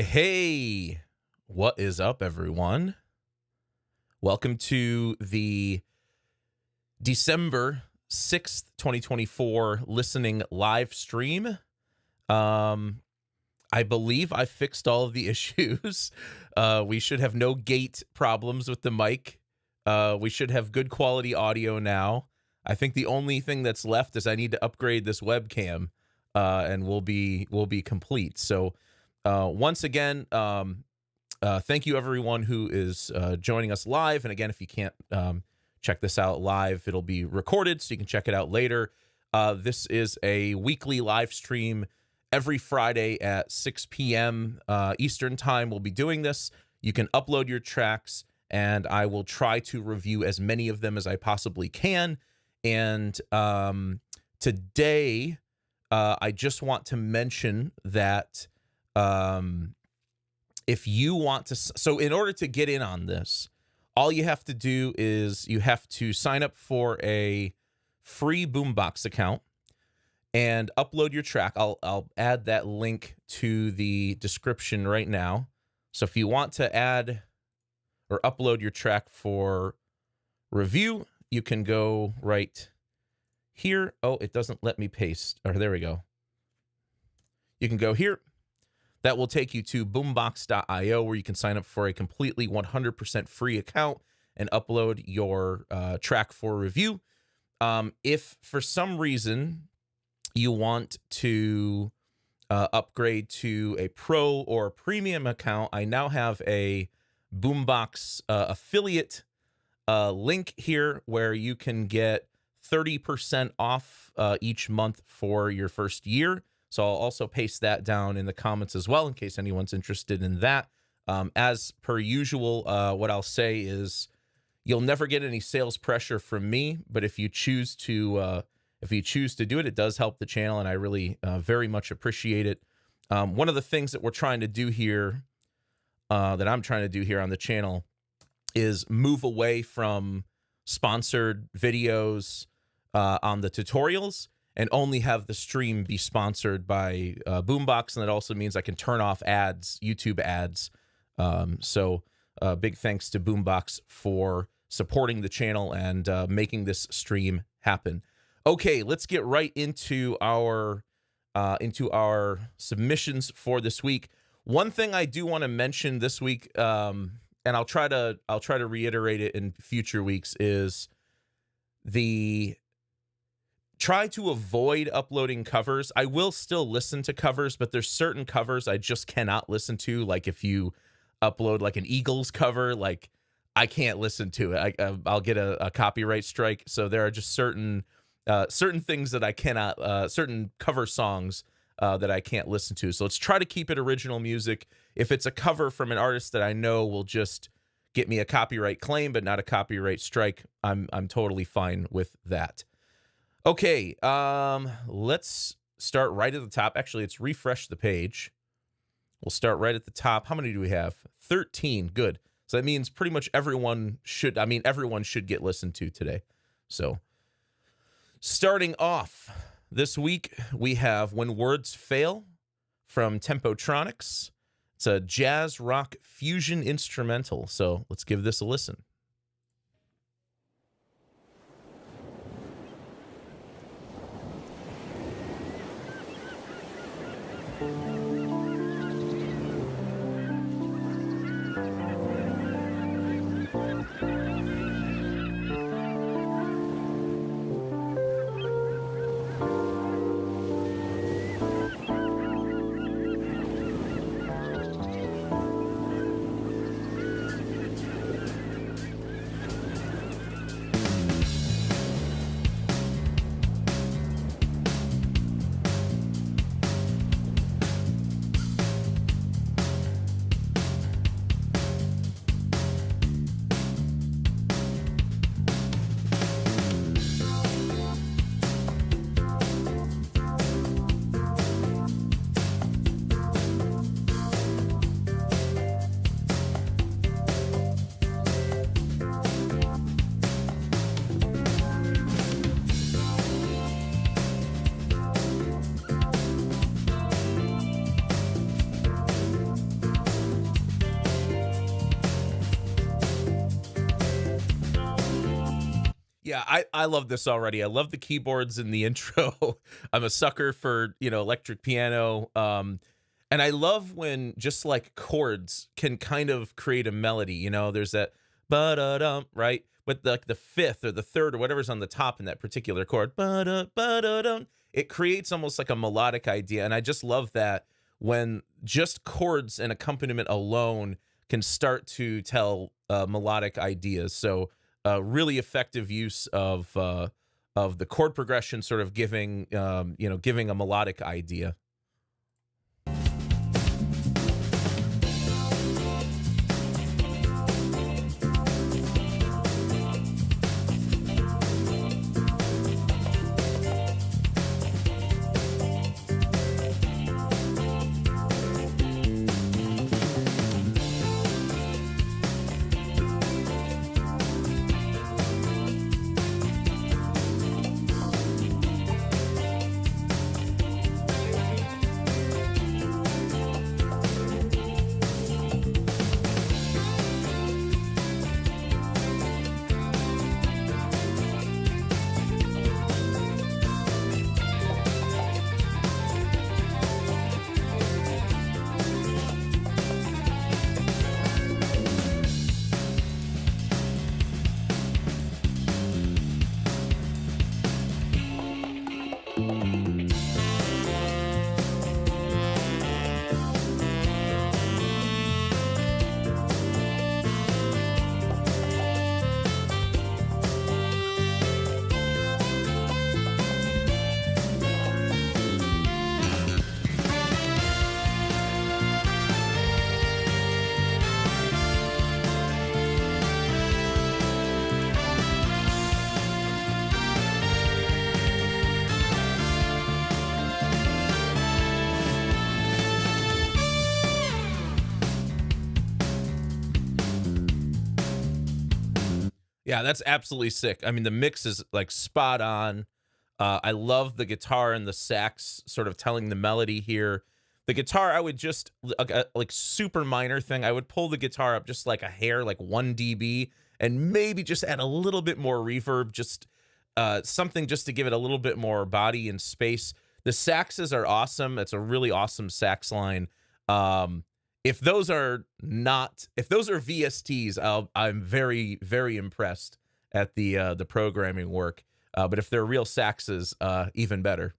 Hey, what is up, everyone? Welcome to the December 6th, 2024 listening live stream. I believe I fixed all of the issues. We should have no gate problems with the mic. We should have good quality audio now. I think the only thing that's left is I need to upgrade this webcam, and we'll be complete. So, once again, thank you everyone who is joining us live. And again, if you can't check this out live, it'll be recorded so you can check it out later. This is a weekly live stream every Friday at 6 p.m. Eastern time. We'll be doing this. You can upload your tracks, and I will try to review as many of them as I possibly can. And today, I just want to mention that if you want to, so in order to get in on this, all you have to do is you have to sign up for a free Boombox account and upload your track. I'll add that link to the description right now. So if you want to add or upload your track for review, you can go right here. Oh, it doesn't let me paste. Or there we go. You can go here. That will take you to boombox.io, where you can sign up for a completely 100% free account and upload your track for review. If for some reason you want to upgrade to a pro or premium account, I now have a Boombox affiliate link here where you can get 30% off each month for your first year. So I'll also paste that down in the comments as well in case anyone's interested in that. As per usual, what I'll say is you'll never get any sales pressure from me, but if you choose to do it, it does help the channel, and I really very much appreciate it. One of the things that we're trying to do here, that I'm trying to do here on the channel, is move away from sponsored videos on the tutorials and only have the stream be sponsored by Boombox, and that also means I can turn off ads, YouTube ads. So big thanks to Boombox for supporting the channel and making this stream happen. Okay, let's get right into our submissions for this week. One thing I do want to mention this week, and I'll try to reiterate it in future weeks, is try to avoid uploading covers. I will still listen to covers, but there's certain covers I just cannot listen to. Like if you upload like an Eagles cover, like I can't listen to it. I'll get a copyright strike. So there are just certain things that I cannot, certain cover songs that I can't listen to. So let's try to keep it original music. If it's a cover from an artist that I know will just get me a copyright claim, but not a copyright strike, I'm totally fine with that. Okay, let's start right at the top. Actually, let's refresh the page. We'll start right at the top. How many do we have? 13. Good. So that means pretty much everyone should get listened to today. So starting off this week, we have When Words Fail from Tempotronics. It's a jazz rock fusion instrumental. So let's give this a listen. yeah, I love this already. I love the keyboards in the intro. I'm a sucker for, electric piano. And I love when just like chords can kind of create a melody. There's that ba-da-dum, right? But like the fifth or the third or whatever's on the top in that particular chord, ba-da, ba-da-dum, it creates almost like a melodic idea. And I just love that when just chords and accompaniment alone can start to tell melodic ideas. So really effective use of the chord progression, sort of giving a melodic idea. Yeah, that's absolutely sick. I mean, the mix is like spot on. I love the guitar and the sax sort of telling the melody here. The guitar, I would just like super minor thing. I would pull the guitar up just like a hair, like 1 dB, and maybe just add a little bit more reverb, just something just to give it a little bit more body and space. The saxes are awesome. It's a really awesome sax line. If those are VSTs, I'm very, very impressed at the programming work. But if they're real saxes, even better.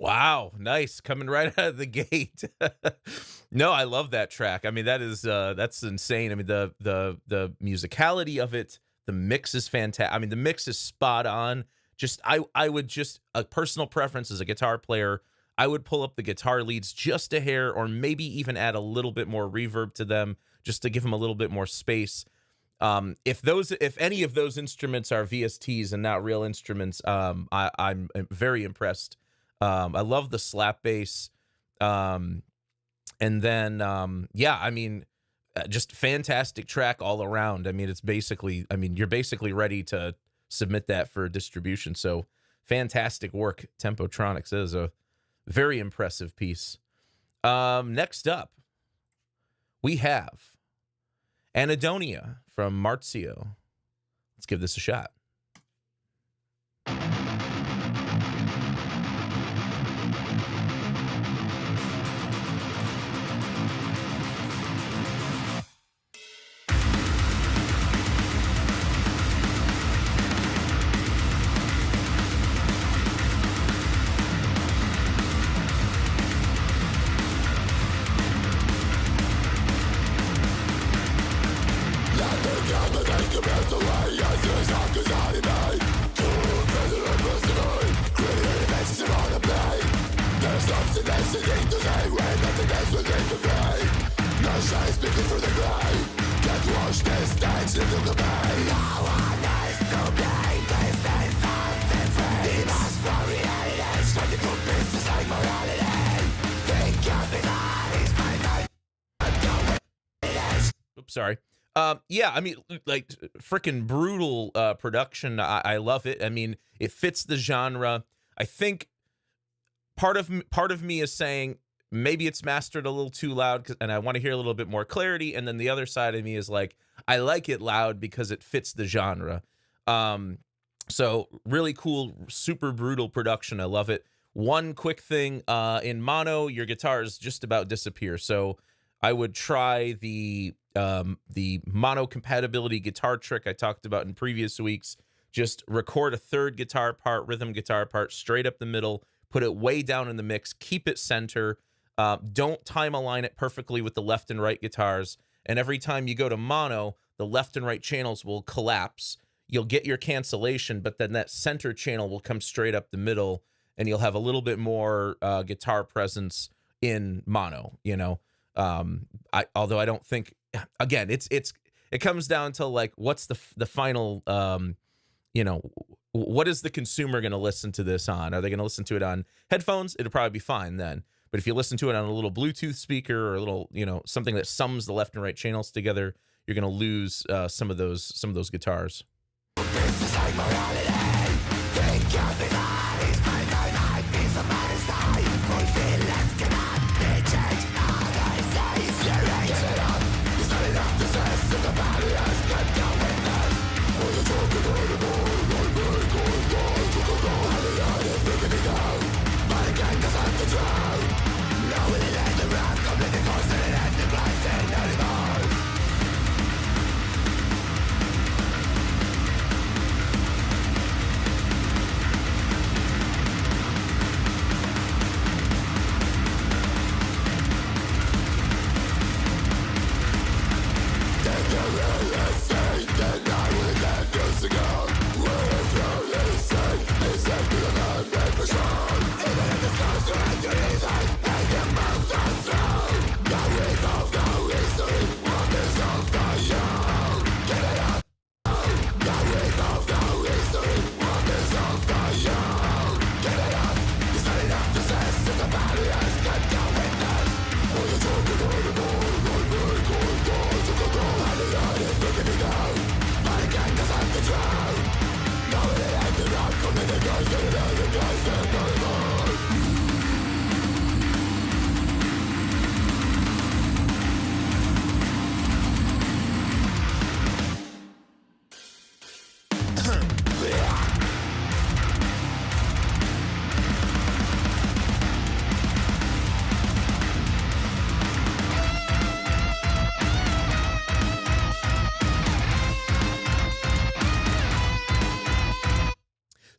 Wow, nice. Coming right out of the gate. No, I love that track. I mean, that's insane. I mean, the musicality of it, the mix is fantastic. I mean, the mix is spot on. just I would just, a personal preference as a guitar player, I would pull up the guitar leads just a hair, or maybe even add a little bit more reverb to them, just to give them a little bit more space. If any of those instruments are VSTs and not real instruments, I'm very impressed. I love the slap bass. And then, yeah, I mean, just fantastic track all around. I mean, you're basically ready to submit that for distribution. So fantastic work, Tempotronics. It is a very impressive piece. Next up, we have Anedonia from Marzio. Let's give this a shot. Oops, sorry. Yeah, I mean, like, freaking brutal production. I love it. I mean, it fits the genre. I think part of me is saying maybe it's mastered a little too loud, and I want to hear a little bit more clarity. And then the other side of me is like, I like it loud because it fits the genre. So really cool, super brutal production. I love it. One quick thing, in mono, your guitars just about disappear. So I would try the mono compatibility guitar trick I talked about in previous weeks. Just record a third guitar part, rhythm guitar part, straight up the middle, put it way down in the mix, keep it center. Don't time align it perfectly with the left and right guitars. And every time you go to mono, the left and right channels will collapse. You'll get your cancellation, but then that center channel will come straight up the middle, and you'll have a little bit more guitar presence in mono, you know. Although I don't think, again, it comes down to like, what's the final, you know, what is the consumer going to listen to this on? Are they going to listen to it on headphones? It'll probably be fine then. But if you listen to it on a little Bluetooth speaker or a little, you know, something that sums the left and right channels together, you're going to lose some of those guitars.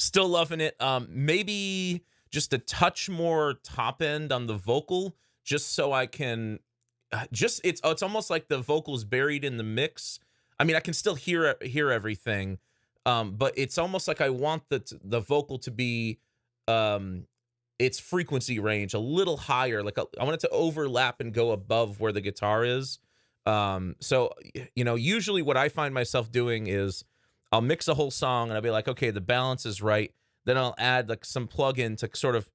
Still loving it. Maybe just a touch more top end on the vocal, just so I can it's almost like the vocals buried in the mix. I mean, I can still hear everything, But it's almost like I want the vocal to be its frequency range a little higher. Like I want it to overlap and go above where the guitar is. So usually what I find myself doing is I'll mix a whole song and I'll be like, okay, the balance is right. Then I'll add like some plug-in to sort of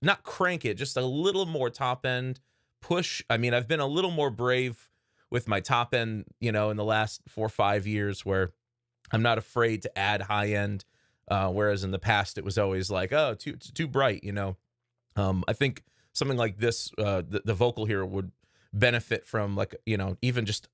not crank it, just a little more top end push. I mean, I've been a little more brave with my top end, in the last 4 or 5 years, where I'm not afraid to add high end. Whereas in the past it was always like, oh, too bright, I think something like this, the vocal here would benefit from like, even just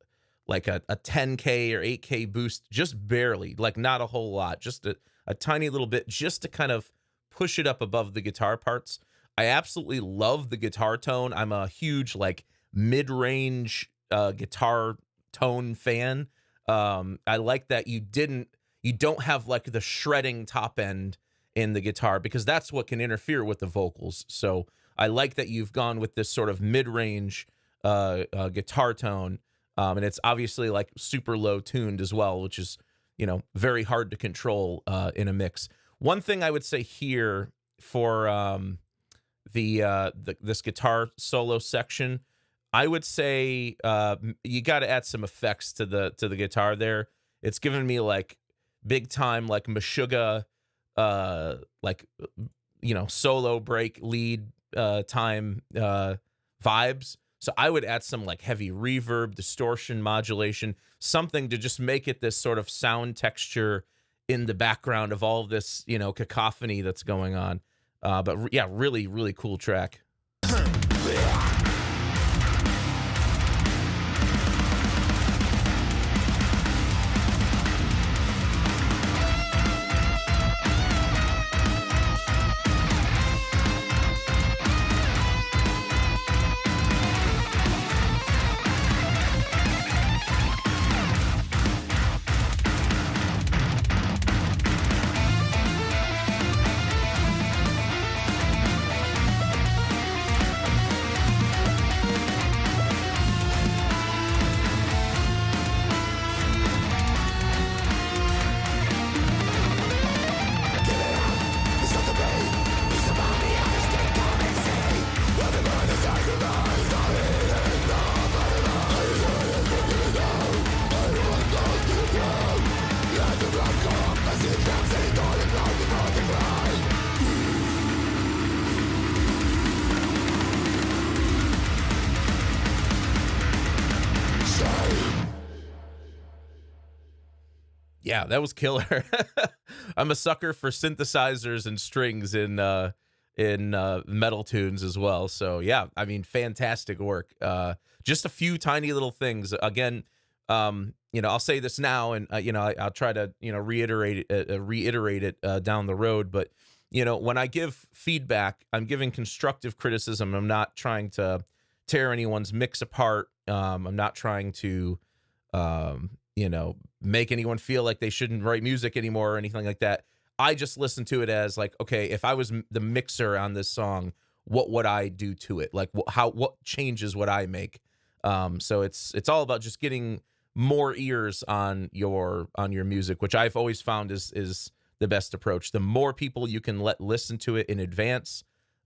like a 10K or 8K boost, just barely, like not a whole lot, just a tiny little bit, just to kind of push it up above the guitar parts. I absolutely love the guitar tone. I'm a huge like mid-range guitar tone fan. I like that you don't have like the shredding top end in the guitar, because that's what can interfere with the vocals. So I like that you've gone with this sort of mid-range guitar tone. And it's obviously like super low tuned as well, which is, very hard to control in a mix. One thing I would say here for this guitar solo section, I would say you got to add some effects to the guitar there. It's giving me like big time like Meshuggah like solo break lead time vibes. So I would add some like heavy reverb, distortion, modulation, something to just make it this sort of sound texture in the background of all of this, cacophony that's going on. But yeah, really, really cool track. Yeah, that was killer. I'm a sucker for synthesizers and strings in metal tunes as well. So yeah, I mean, fantastic work. Just a few tiny little things. Again, I'll say this now, and I'll try to reiterate it down the road. But when I give feedback, I'm giving constructive criticism. I'm not trying to tear anyone's mix apart. I'm not trying to make anyone feel like they shouldn't write music anymore or anything like that. I just listen to it as like, okay, if I was the mixer on this song, what would I do to it? Like what changes would I make? So it's all about just getting more ears on your music, which I've always found is the best approach. The more people you can let listen to it in advance,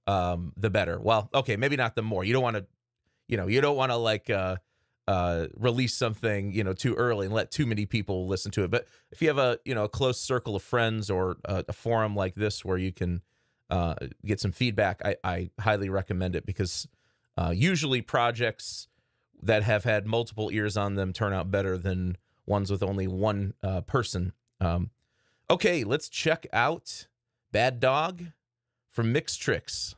the better. Well, okay, maybe not the more. You don't want to like release something too early and let too many people listen to it. But if you have a close circle of friends or a forum like this where you can get some feedback, I highly recommend it, because usually projects that have had multiple ears on them turn out better than ones with only one person. Okay, let's check out Bad Dog from Mix Tricks.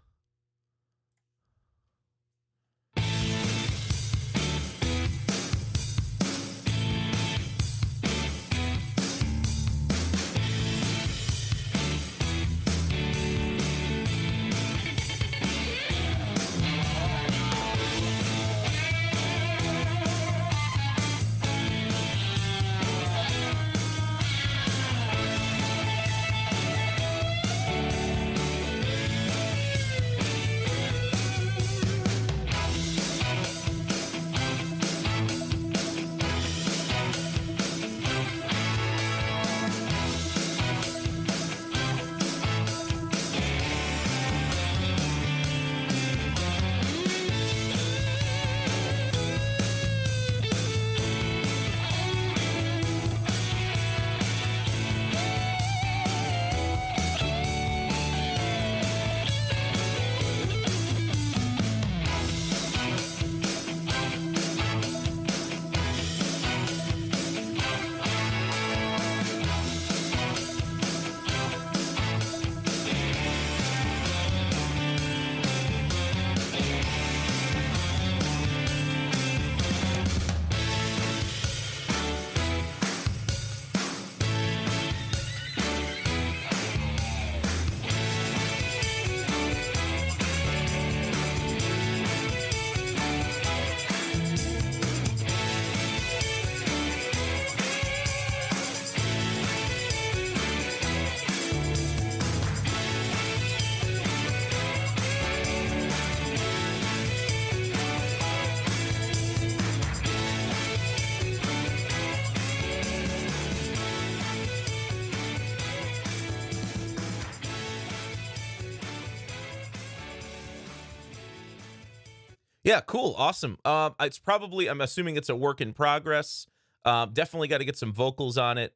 Yeah, cool, awesome. It's probably, I'm assuming it's a work in progress. Definitely got to get some vocals on it.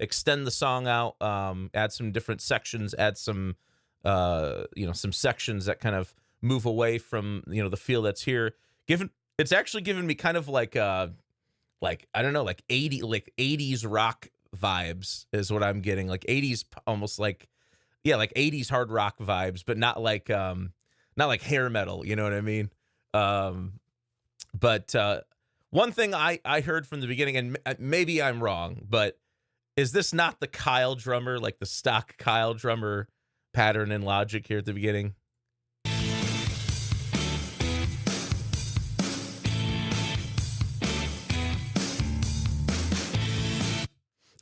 Extend the song out. Add some different sections. Add some, some sections that kind of move away from the feel that's here. Given it's actually given me kind of like I don't know, like 80s rock vibes is what I'm getting. Like 80s, almost like, yeah, like 80s hard rock vibes, but not like hair metal, you know what I mean? Um, but one thing I heard from the beginning, and maybe I'm wrong, but is this not the Kyle drummer, like the stock Kyle drummer pattern and Logic here at the beginning?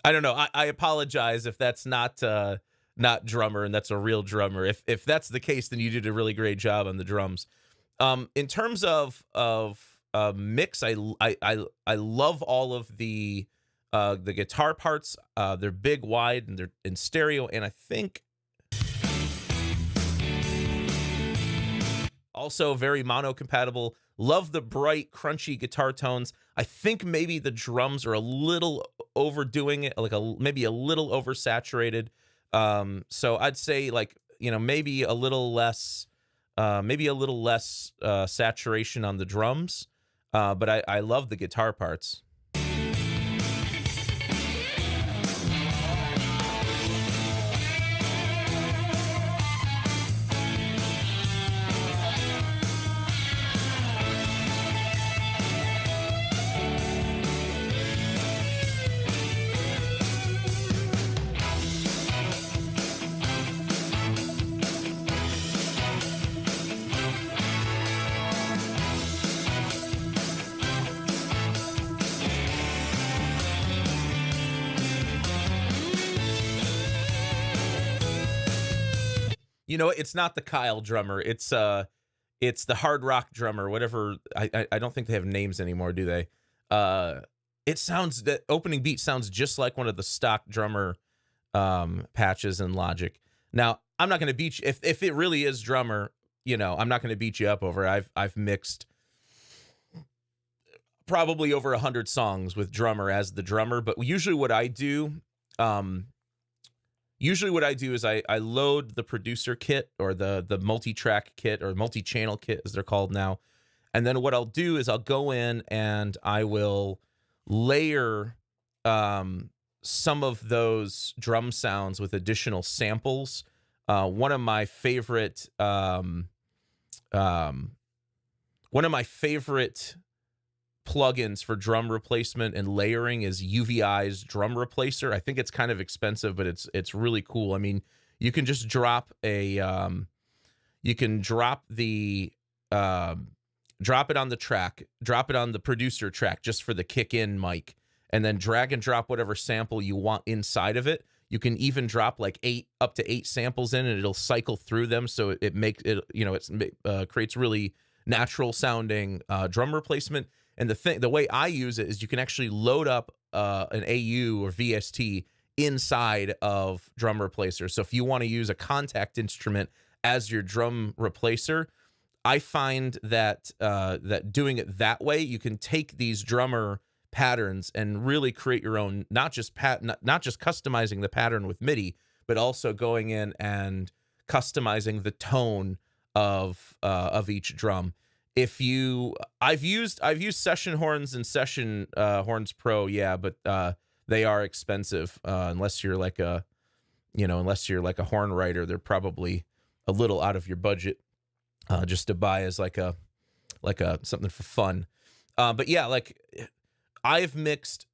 I don't know. I apologize if that's not drummer and that's a real drummer. If that's the case, then you did a really great job on the drums. In terms of mix, I love all of the guitar parts. They're big, wide, and they're in stereo. And I think also very mono compatible. Love the bright, crunchy guitar tones. I think maybe the drums are a little overdoing it, like maybe a little oversaturated. So I'd say like maybe a little less, saturation on the drums. But I love the guitar parts. You know, it's not the Kyle drummer. It's the hard rock drummer. Whatever. I don't think they have names anymore, do they? It sounds that opening beat sounds just like one of the stock drummer patches in Logic. Now, I'm not going to beat you if it really is drummer. I'm not going to beat you up over it. I've mixed probably over 100 songs with drummer as the drummer, but um, usually what I do is I load the producer kit or the multi-track kit or multi-channel kit as they're called now. And then what I'll do is I'll go in and I will layer some of those drum sounds with additional samples. One of my favorite plugins for drum replacement and layering is UVI's Drum Replacer. I think it's kind of expensive, but it's really cool. I mean, you can just drop drop it on the track, drop it on the producer track just for the kick-in mic, and then drag and drop whatever sample you want inside of it. You can even drop like up to eight samples in, and it'll cycle through them, so it makes it, creates really natural sounding drum replacement. And the way I use it is you can actually load up an AU or VST inside of Drum Replacer. So if you want to use a contact instrument as your drum replacer, I find that that doing it that way, you can take these drummer patterns and really create your own, not just customizing the pattern with MIDI, but also going in and customizing the tone of each drum. I've used Session Horns and Session Horns Pro, yeah, but they are expensive unless you're like a horn writer. They're probably a little out of your budget just to buy as like a something for fun. But yeah, like I've mixed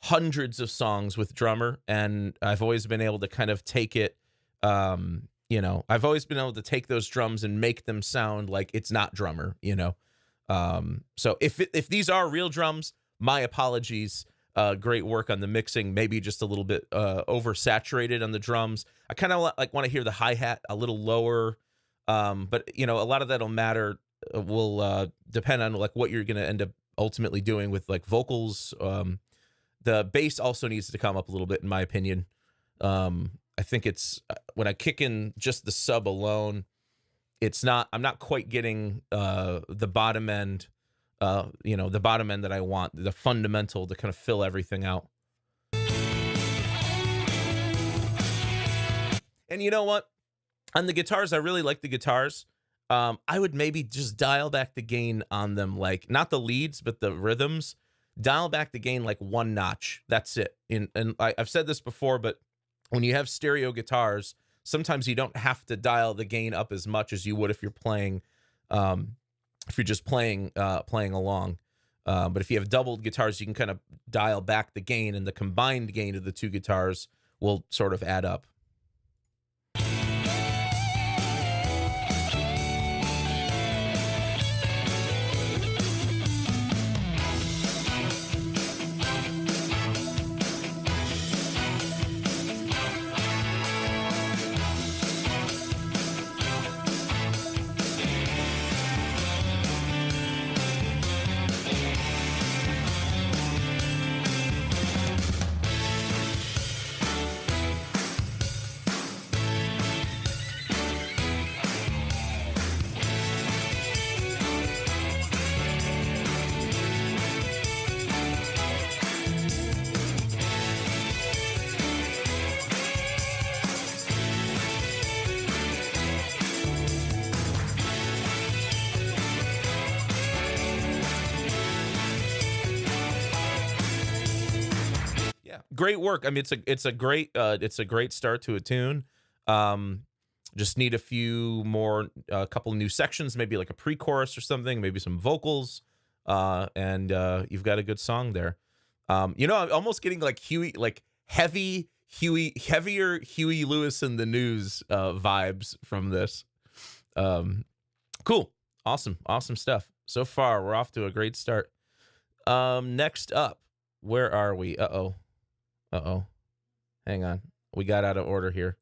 hundreds of songs with drummer, and I've always been able to kind of take it. I've always been able to take those drums and make them sound like it's not drummer, So if these are real drums, my apologies. Great work on the mixing, maybe just a little bit oversaturated on the drums. I kind of want to hear the hi-hat a little lower. But a lot of that'll matter will depend on like what you're going to end up ultimately doing with like vocals. The bass also needs to come up a little bit, in my opinion. I think it's when I kick in just the sub alone, I'm not quite getting the bottom end, the bottom end that I want, the fundamental to kind of fill everything out. And you know what? On the guitars, I really like the guitars. I would maybe just dial back the gain on them, like not the leads, but the rhythms. Dial back the gain like one notch. That's it. And I've said this before, but when you have stereo guitars, sometimes you don't have to dial the gain up as much as you would if you're playing, if you're just playing along. But if you have doubled guitars, you can kind of dial back the gain, and the combined gain of the two guitars will sort of add up. Great work. I mean, it's a great start to a tune. Just need a couple new sections, maybe like a pre-chorus or something, maybe some vocals, and you've got a good song there. I'm almost getting like heavier Huey Lewis and the News vibes from this. Cool, awesome stuff. So far, we're off to a great start. Next up, where are we? Uh-oh. Hang on. We got out of order here.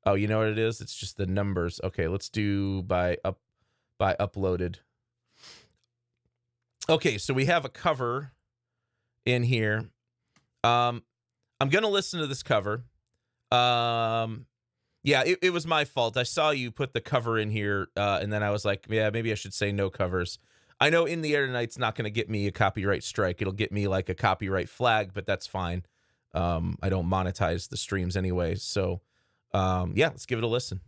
Oh, you know what it is? It's just the numbers. Okay, let's do by uploaded. Okay, so we have a cover in here. I'm going to listen to this cover. Yeah, it was my fault. I saw you put the cover in here, and then I was like, yeah, maybe I should say no covers. I know In the Air Tonight's not going to get me a copyright strike. It'll get me like a copyright flag, but that's fine. I don't monetize the streams anyway. So, yeah, let's give it a listen.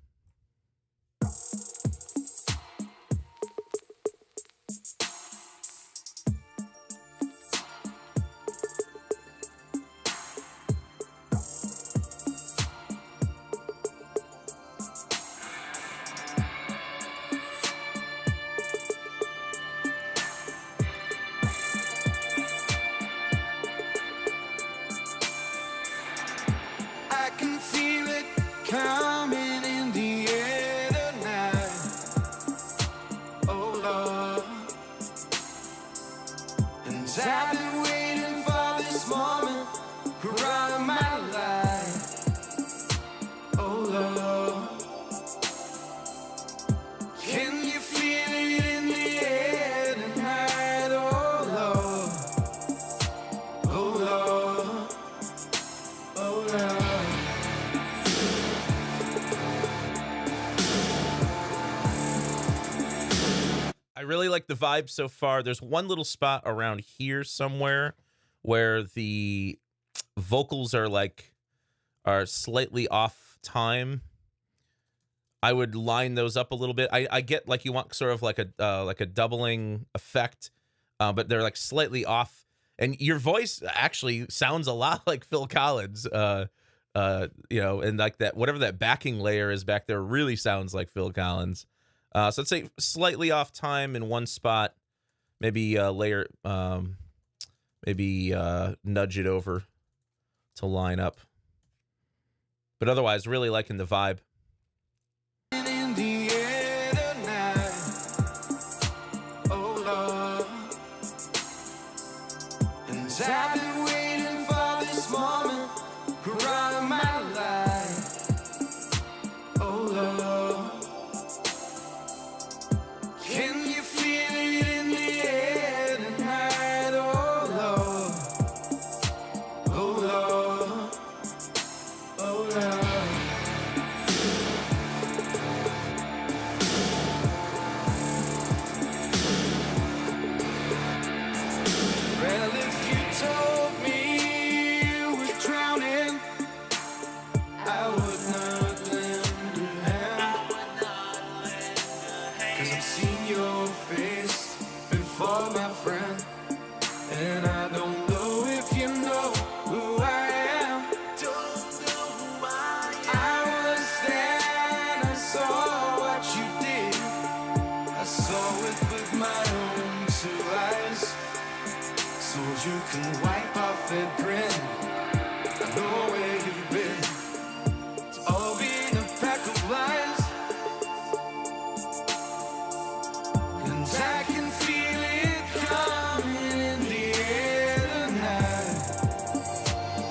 Coming in the air tonight, oh Lord. And I've been waiting for this moment all my life, oh Lord. Can you feel it in the air tonight, oh Lord, oh Lord, oh Lord. I really like the vibe so far. There's one little spot around here somewhere where the vocals are slightly off time. I would line those up a little bit. I get like you want sort of like a doubling effect, but they're like slightly off. And your voice actually sounds a lot like Phil Collins. And like that, whatever that backing layer is back there really sounds like Phil Collins. So I'd say slightly off time in one spot, maybe nudge it over to line up. But otherwise, really liking the vibe. In the air tonight, oh Lord. And I've been waiting for this moment all my life, oh Lord. Can you feel it in the air tonight, oh Lord, oh Lord, oh Lord. And I don't know if you know who I am. I was there and I saw what you did. I saw it with my own 2 eyes. So you can wipe off that grin. I know where you've been. It's all been a pack of lies. And I can feel it coming in the air tonight.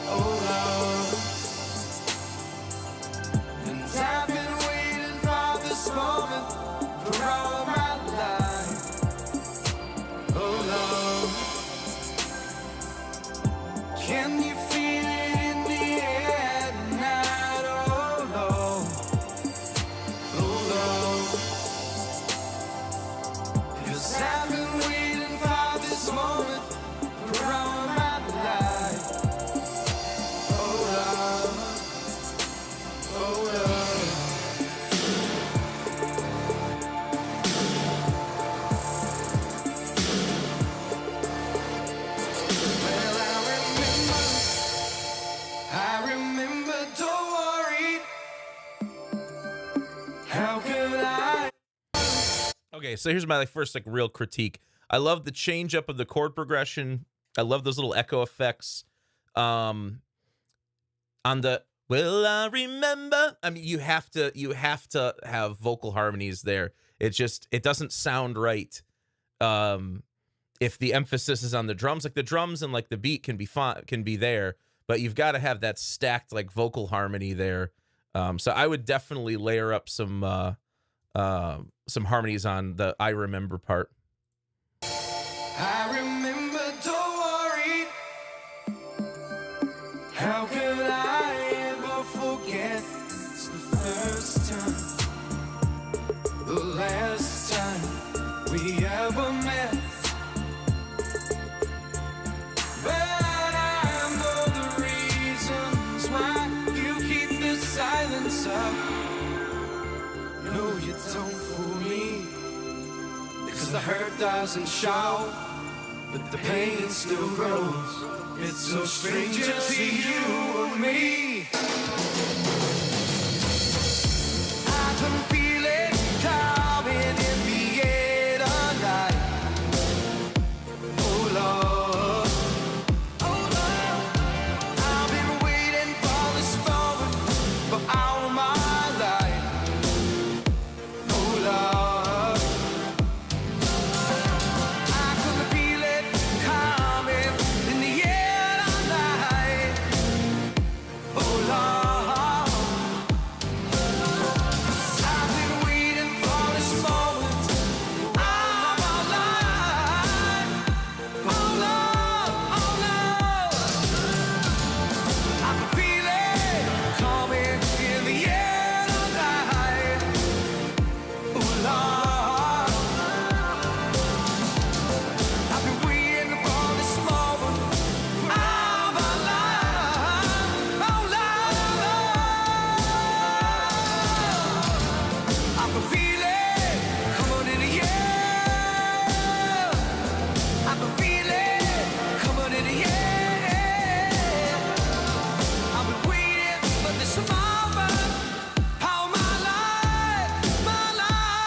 Oh Lord. And I've been waiting for this moment for all my life. Oh Lord. Can you feel it in the air tonight? Oh Lord. Oh Lord. 'Cause I've been waiting for this moment for all my life. Oh Lord. Oh Lord. Well, I remember, don't worry. How could I? Okay, so here's my first real critique. I love the change up of the chord progression. I love those little echo effects. On the "Will I Remember?" I mean, you have to have vocal harmonies there. It doesn't sound right. If the emphasis is on the drums, like the drums and like the beat can be fine, can be there, but you've got to have that stacked like vocal harmony there. So I would definitely layer up some harmonies on the "I Remember" part. I remember, don't worry. How could I ever forget? It's the first time, the last time we ever met. But I know the reasons why you keep the silence up. No, you don't fool me, because the hurt doesn't show, but the pain still grows. It's so strange to see you and me. I can feel it coming in the air tonight. Oh Lord, oh Lord, I've been waiting for this moment for all my life. Oh Lord, I can feel it coming in the air tonight. Oh Lord, I've been waiting for this moment all my life. Oh Lord, oh Lord, I can feel it coming in the air tonight. Oh Lord, I've been waiting for this moment all my life. Oh Lord, I can feel it coming in the air. I can feel it coming in the air. I've been waiting for this moment all my life, my life.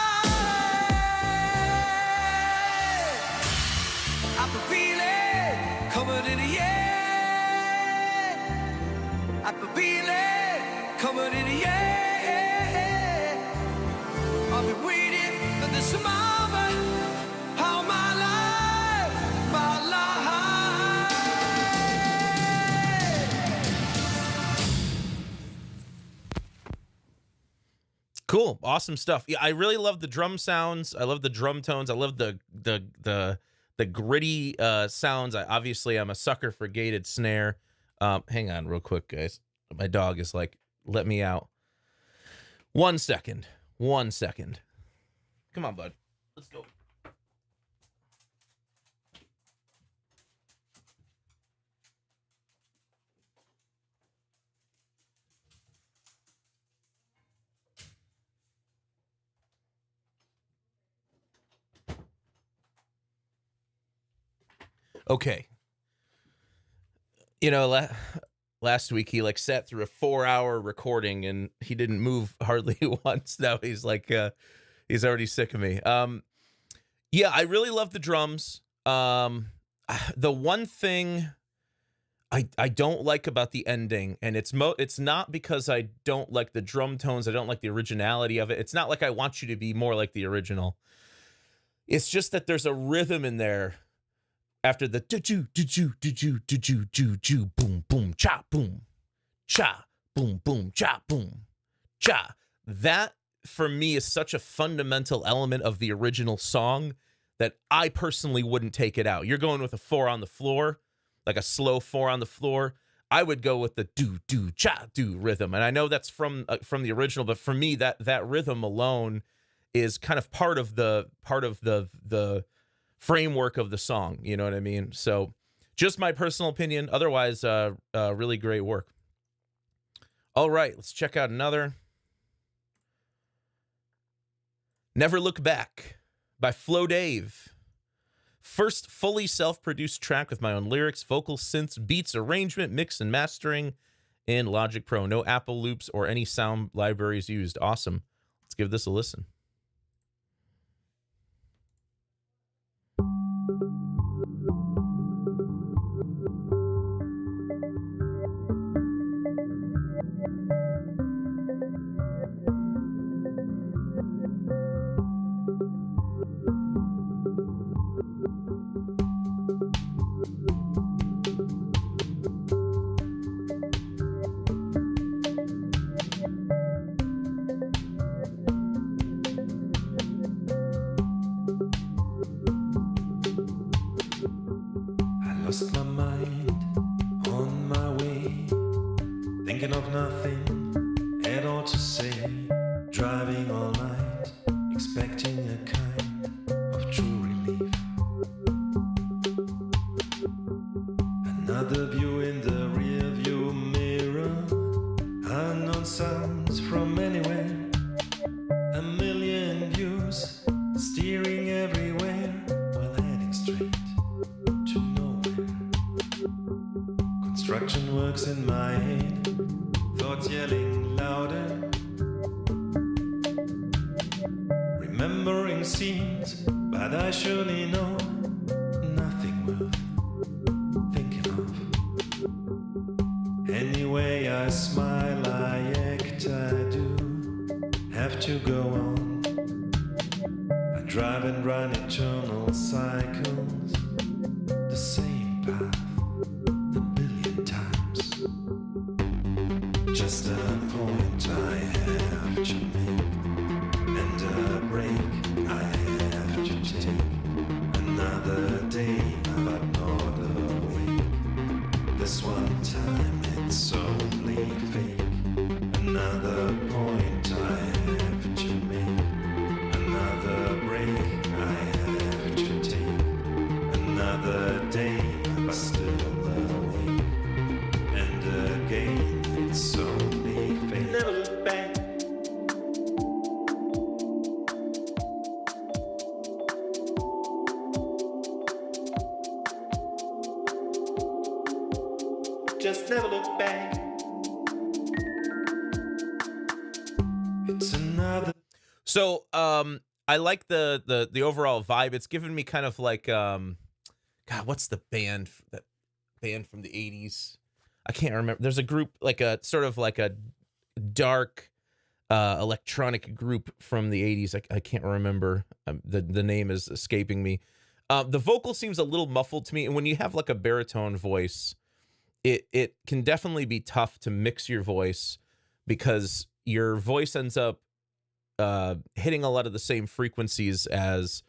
I can feel it coming in the air. I can feel it coming in the air. I've been waiting for this moment all my life, my life. Cool, awesome stuff. Yeah, I really love the drum sounds. I love the drum tones. I love the gritty sounds. Obviously I'm a sucker for gated snare. Hang on real quick, guys. My dog is like, let me out. 1 second. 1 second. Come on, bud. Let's go. Okay. You know, last week he like sat through a 4-hour recording and he didn't move hardly once. Now he's like, he's already sick of me. Yeah, I really love the drums. The one thing I don't like about the ending, and it's not because I don't like the drum tones, I don't like the originality of it. It's not like I want you to be more like the original. It's just that there's a rhythm in there after the do-do, do-do, do-do, do-do, do-do, boom, boom, cha, boom, cha, boom, boom, cha, boom, cha. That, for me, is such a fundamental element of the original song that I personally wouldn't take it out. You're going with a 4 on the floor, like a slow 4 on the floor. I would go with the do, do, cha, do rhythm. And I know that's from the original, but for me, that rhythm alone is kind of part of the framework of the song. You know what I mean? So just my personal opinion. Otherwise, really great work. All right, let's check out another. Never Look Back by Flo Dave. First fully self-produced track with my own lyrics, vocals, synths, beats, arrangement, mix, and mastering in Logic Pro. No Apple loops or any sound libraries used. Awesome. Let's give this a listen. Lost my mind on my way, thinking of nothing at all to say, driving all night, expecting a kind of true relief. Another view in the rear view mirror, unknown sounds from anywhere, a million views steering everywhere while heading straight to nowhere. Construction works in my head, thoughts yelling louder, remembering scenes, but I surely know nothing worth thinking of. Anyway, I smile, I act, I do have to go on. I drive and run eternal cycles, the same path a billion times. Just a point I have to make, and a break I have to take. Another day, but not awake. This one time it's only fake. Another point I have to make. Another break I have to take. Another day, but still awake. And again, it's only fate. Never look back. Just never look back. It's another. So, I like the overall vibe. It's given me kind of like, God, what's the band, that band from the 80s? I can't remember. There's a group, like a sort of like a dark electronic group from the 80s. I can't remember. The name is escaping me. The vocal seems a little muffled to me, and when you have like a baritone voice, it can definitely be tough to mix your voice, because your voice ends up hitting a lot of the same frequencies as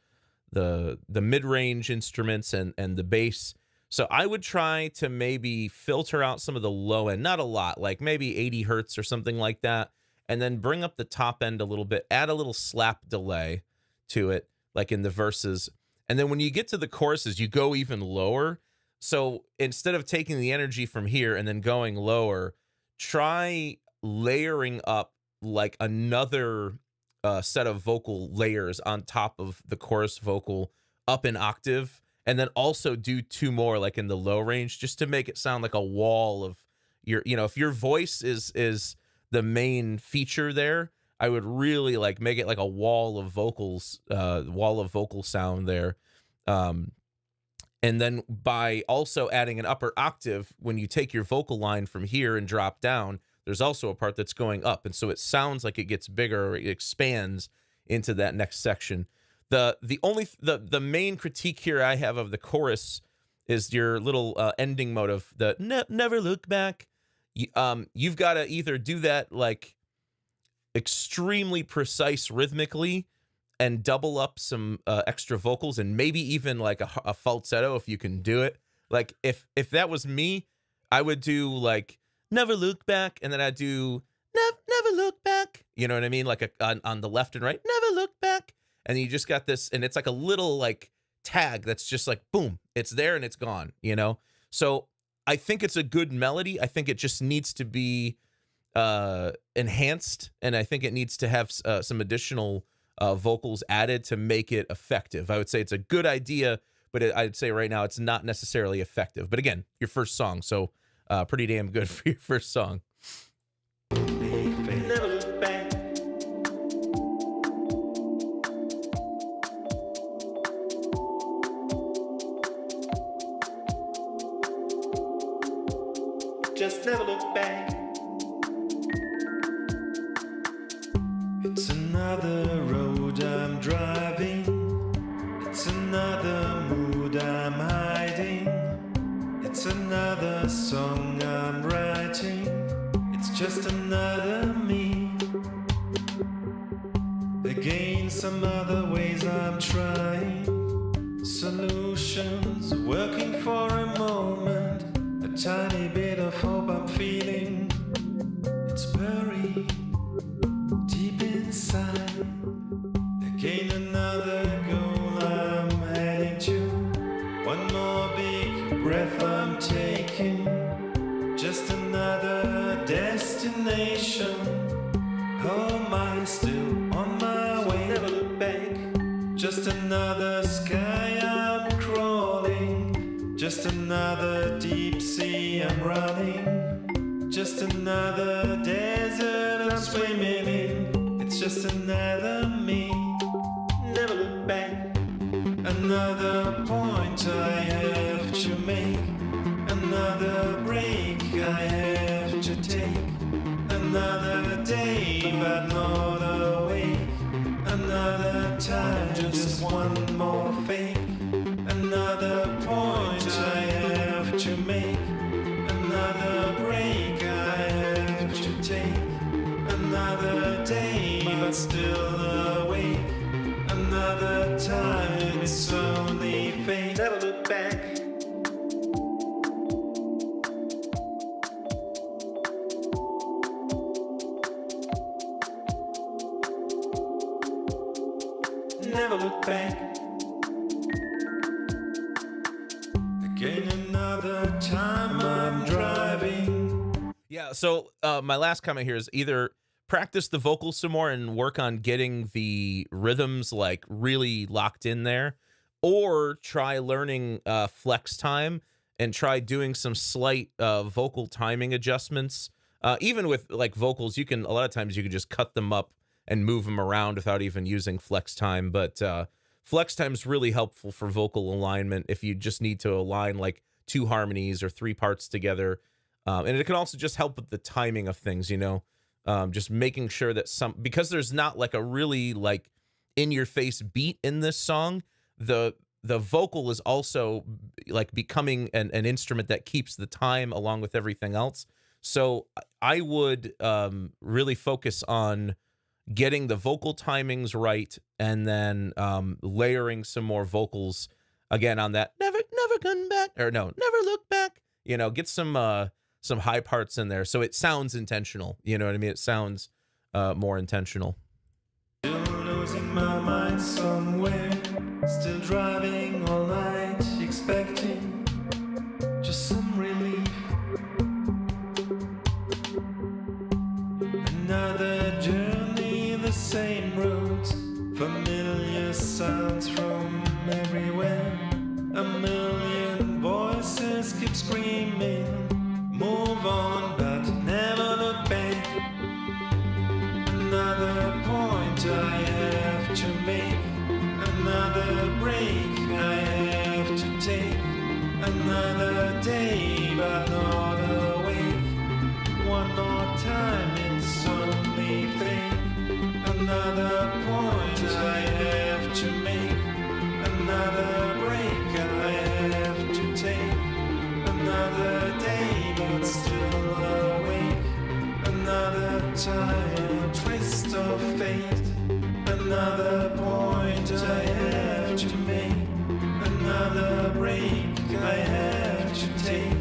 the mid-range instruments and the bass. So I would try to maybe filter out some of the low end, not a lot, like maybe 80 hertz or something like that, and then bring up the top end a little bit, add a little slap delay to it, like in the verses. And then when you get to the choruses, you go even lower. So instead of taking the energy from here and then going lower, try layering up like another set of vocal layers on top of the chorus vocal up an octave, and then also do 2 more like in the low range, just to make it sound like a wall of your, if your voice is the main feature there, I would really like make it like a wall of vocals, wall of vocal sound there. And then by also adding an upper octave, when you take your vocal line from here and drop down, there's also a part that's going up. And so it sounds like it gets bigger, or it expands into that next section. The main critique here I have of the chorus is your little ending motive, the never look back. You've got to either do that like extremely precise rhythmically and double up some extra vocals, and maybe even like a falsetto if you can do it. Like if that was me, I would do like never look back, and then I'd do never look back. You know what I mean? Like on the left and right, never look back. And you just got this, and it's like a little like tag that's just like boom, it's there and it's gone, So I think it's a good melody. I think it just needs to be enhanced, and I think it needs to have some additional vocals added to make it effective. I would say it's a good idea, but I'd say right now it's not necessarily effective. But again, your first song, so pretty damn good for your first song. Never look back. Just never look back. It's another road I'm driving. It's another mood I'm hiding. It's another song I'm writing. It's just another me. Again, some other ways I'm trying. Solutions working for a moment. A tiny bit of hope I'm feeling. It's buried deep inside. Again, another goal I'm heading to. One more big breath I'm taking. Just another destination. How am I still on my way? Never look back. Just another sky I'm crawling. Just another deep sea I'm running. Just another desert I'm swimming in. It's just another me. Never look back. Another point I have to make. Another break I have to take. Another day but not awake. Another time, just one more fake. Another point I have to make. Another break I have to take. Another day but still awake. Another time, it's only fate. Never look back. Never look back. Again, another time I'm driving. Yeah, so my last comment here is either practice the vocals some more and work on getting the rhythms like really locked in there, or try learning flex time and try doing some slight vocal timing adjustments. Even with like vocals, a lot of times you can just cut them up and move them around without even using flex time. But flex time is really helpful for vocal alignment if you just need to align like 2 harmonies or 3 parts together. And it can also just help with the timing of things, just making sure that because there's not like a really like in your face beat in this song, the vocal is also like becoming an instrument that keeps the time along with everything else. So I would really focus on getting the vocal timings right, and then layering some more vocals again on that never come back, or no, never look back. Get some high parts in there so it sounds intentional. You know what I mean? It sounds more intentional. Still losing my mind somewhere. Still driving all night, expecting just some relief. Another journey, the same roads, familiar sounds from everywhere. A screaming, move on, but never look back. Another point I have to make, another break I have to take, another day but not awake. One more time, it's only fake. Another point I have to make, another break I have to take, another day but still awake. Another time, a twist of fate. Another point I have to make, another break I have to take,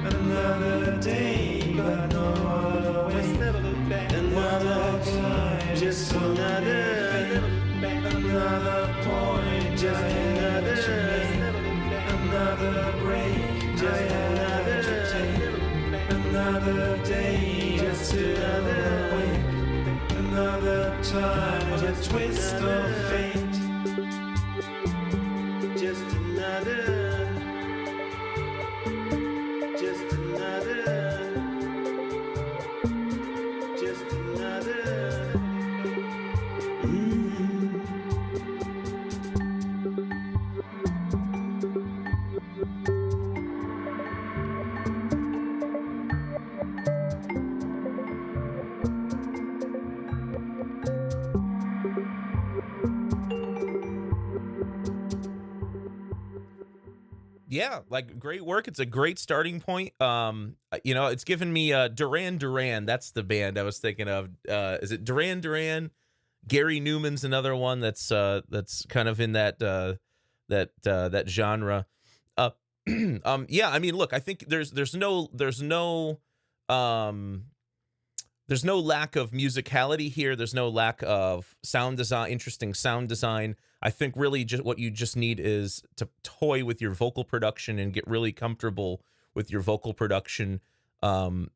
another day but not awake. Another time, just another fate. Another point I have to make, another break I have to take, another day just another awake. Another time, a twist of fate. Just another, just another, just another. Yeah, like great work. It's a great starting point. It's given me Duran Duran. That's the band I was thinking of. Is it Duran Duran? Gary Newman's another one that's kind of in that genre. Yeah, I mean, look, I think there's no lack of musicality here. There's no lack of sound design, interesting sound design. I think really just what you just need is to toy with your vocal production and get really comfortable with your vocal production, and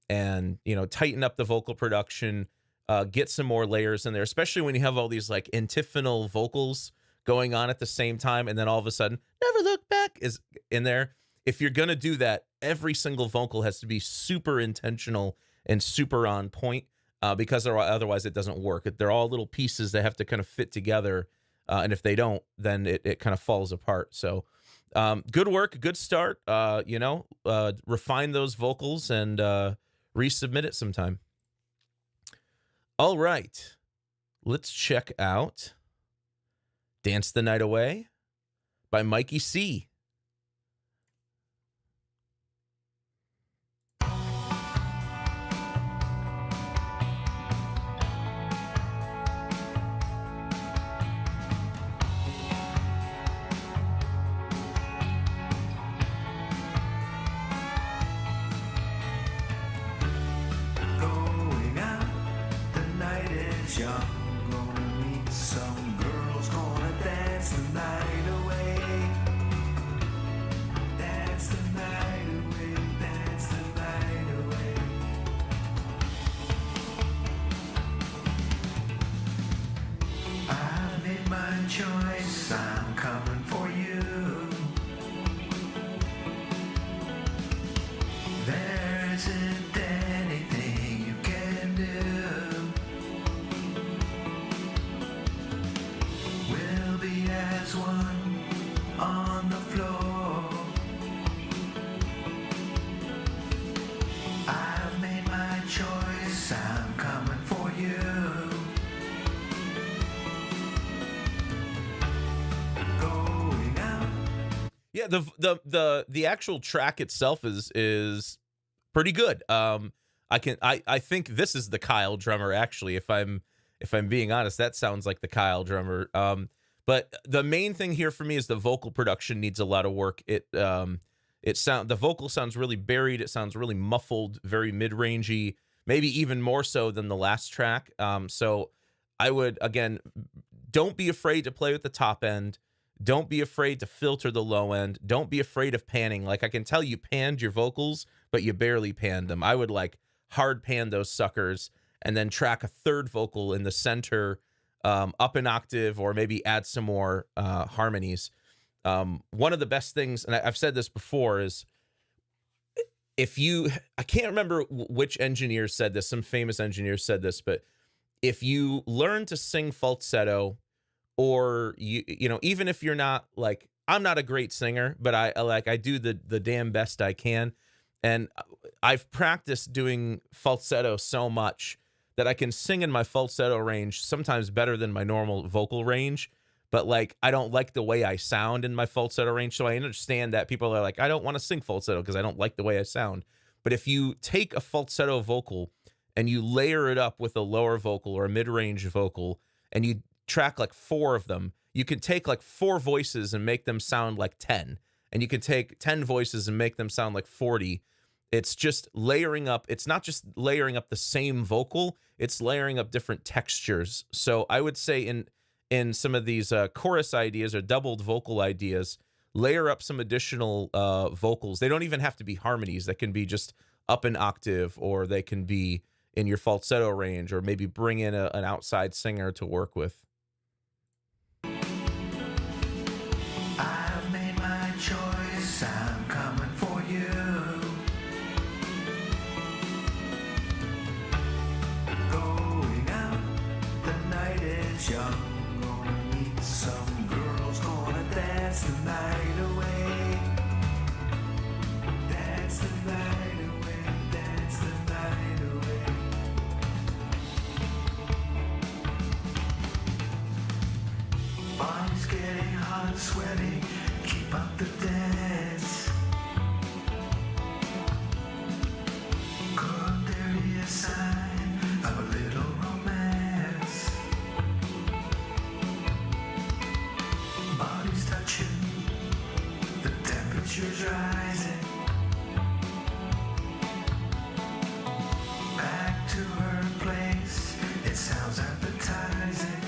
tighten up the vocal production, get some more layers in there, especially when you have all these like antiphonal vocals going on at the same time, and then all of a sudden, never look back is in there. If you're gonna do that, every single vocal has to be super intentional and super on point, because otherwise it doesn't work. They're all little pieces that have to kind of fit together. And if they don't, then it kind of falls apart. So good work, good start. Refine those vocals and resubmit it sometime. All right. Let's check out Dance the Night Away by Mikey C. Young, gonna meet some girls, gonna dance the night away. Dance the night away, dance the night away. I've made my choice, I'm coming for you. There isn't anything you can do. As one on the floor, I've made my choice, I'm coming for you. Going out. Yeah, the actual track itself is pretty good. I think this is the Kyle drummer, actually. If I'm being honest, that sounds like the Kyle drummer. But the main thing here for me is the vocal production needs a lot of work. The vocal sounds really buried. It sounds really muffled, very mid-rangey, maybe even more so than the last track. So I would, again, don't be afraid to play with the top end. Don't be afraid to filter the low end. Don't be afraid of panning. Like, I can tell you panned your vocals, but you barely panned them. I would like hard pan those suckers and then track a third vocal in the center, up an octave, or maybe add some more harmonies. One of the best things, and I've said this before, is if you, I can't remember which engineer said this, some famous engineer said this, but if you learn to sing falsetto, or you know, even if you're not like, I'm not a great singer, but I do the damn best I can. And I've practiced doing falsetto so much that I can sing in my falsetto range sometimes better than my normal vocal range. But like, I don't like the way I sound in my falsetto range. So I understand that people are like, I don't want to sing falsetto because I don't like the way I sound. But if you take a falsetto vocal and you layer it up with a lower vocal or a mid-range vocal, and you track like 4 of them, you can take like 4 voices and make them sound like 10. And you can take 10 voices and make them sound like 40. It's just layering up. It's not just layering up the same vocal, it's layering up different textures. So I would say in some of these chorus ideas or doubled vocal ideas, layer up some additional vocals. They don't even have to be harmonies. That can be just up an octave, or they can be in your falsetto range, or maybe bring in an outside singer to work with. I've made my choice, I'm coming for you. Going out, the night is young. Gonna meet some girls, gonna dance the night away. Dance the night away, dance the night away. Body's getting hot and sweaty, keep up the dance. Could there be a sign of a little romance? Bodies touching, the temperature's rising. Back to her place, it sounds appetizing.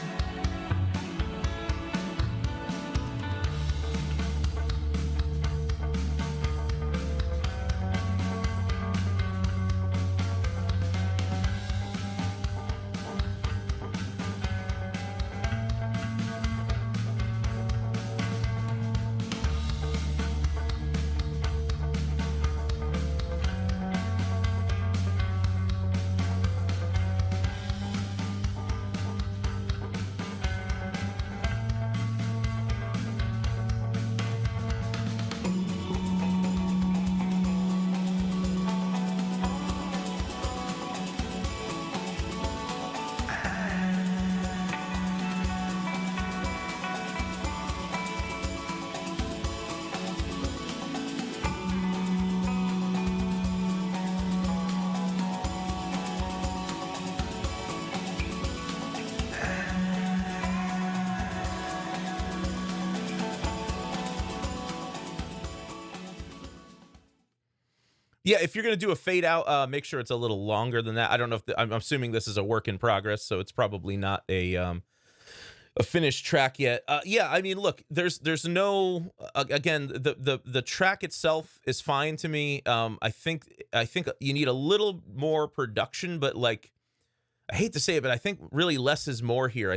Yeah, if you're gonna do a fade out, make sure it's a little longer than that. I don't know if I'm assuming this is a work in progress, so it's probably not a finished track yet. Yeah, I mean, look, there's no again, the track itself is fine to me. I think you need a little more production, but like, I hate to say it, but I think really less is more here.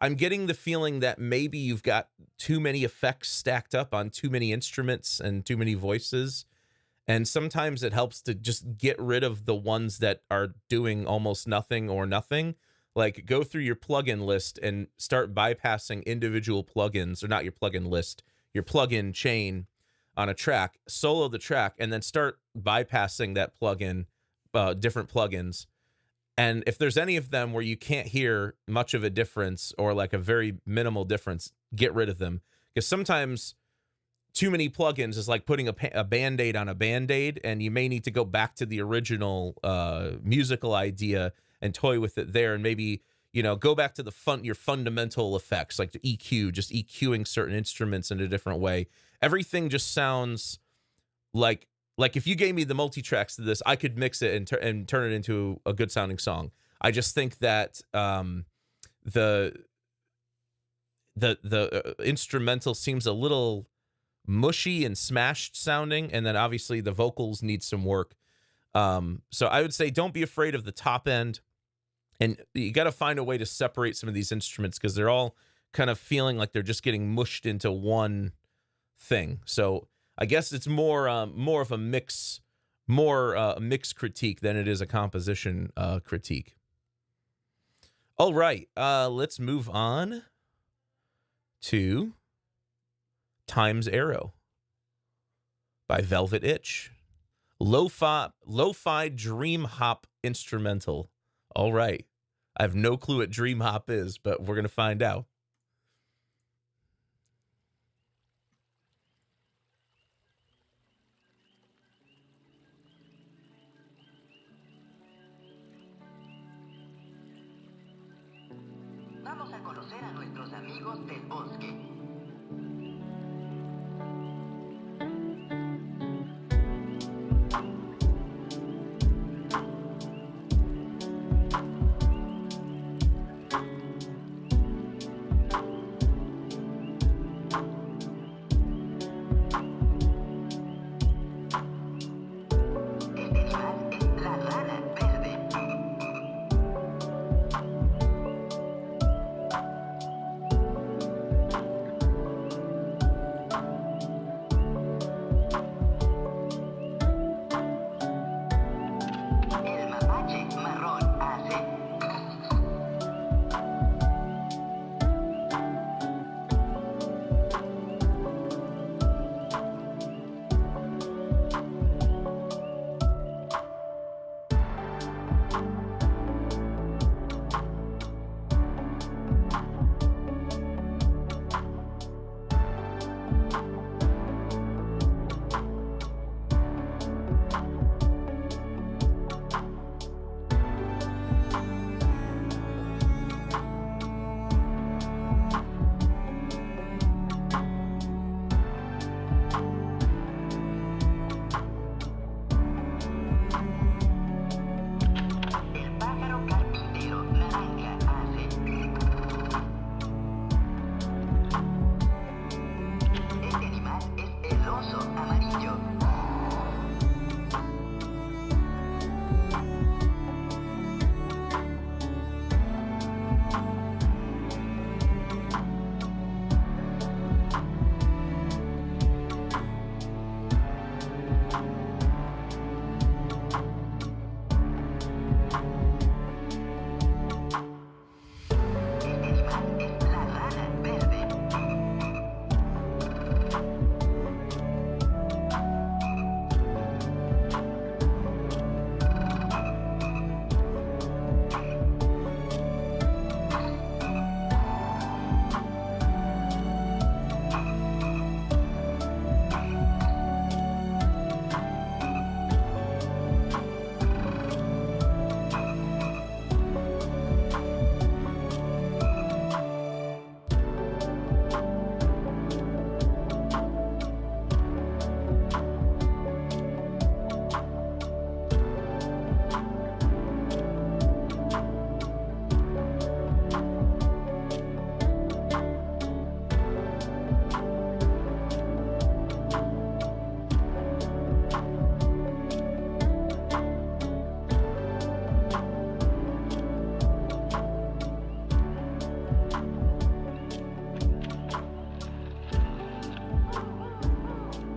I'm getting the feeling that maybe you've got too many effects stacked up on too many instruments and too many voices. And sometimes it helps to just get rid of the ones that are doing almost nothing or nothing. Like, go through your plugin list and start bypassing individual plugins, or not your plugin list, your plugin chain on a track, solo the track, and then start bypassing that plugin, different plugins. And if there's any of them where you can't hear much of a difference, or like a very minimal difference, get rid of them. Because sometimes too many plugins is like putting a Band-Aid on a Band-Aid, and you may need to go back to the original musical idea and toy with it there, and maybe, you know, go back to your fundamental effects, like the EQ, just EQing certain instruments in a different way. Everything just sounds like if you gave me the multi-tracks to this, I could mix it and turn it into a good sounding song. I just think that the instrumental seems a little mushy and smashed sounding, and then obviously the vocals need some work. So I would say don't be afraid of the top end, and you got to find a way to separate some of these instruments, because they're all kind of feeling like they're just getting mushed into one thing. So I guess it's more of a mix more a mix critique than it is a composition critique. All right, let's move on to Time's Arrow by Velvet Itch. Lo-fi dream hop instrumental. All right. I have no clue what dream hop is, but we're going to find out. Vamos a conocer a nuestros amigos del bosque. Este animal es la rana verde. El mapache marrón hace. El pájaro carpintero naranja hace. Este animal es el oso amarillo. Este animal es la rana verde.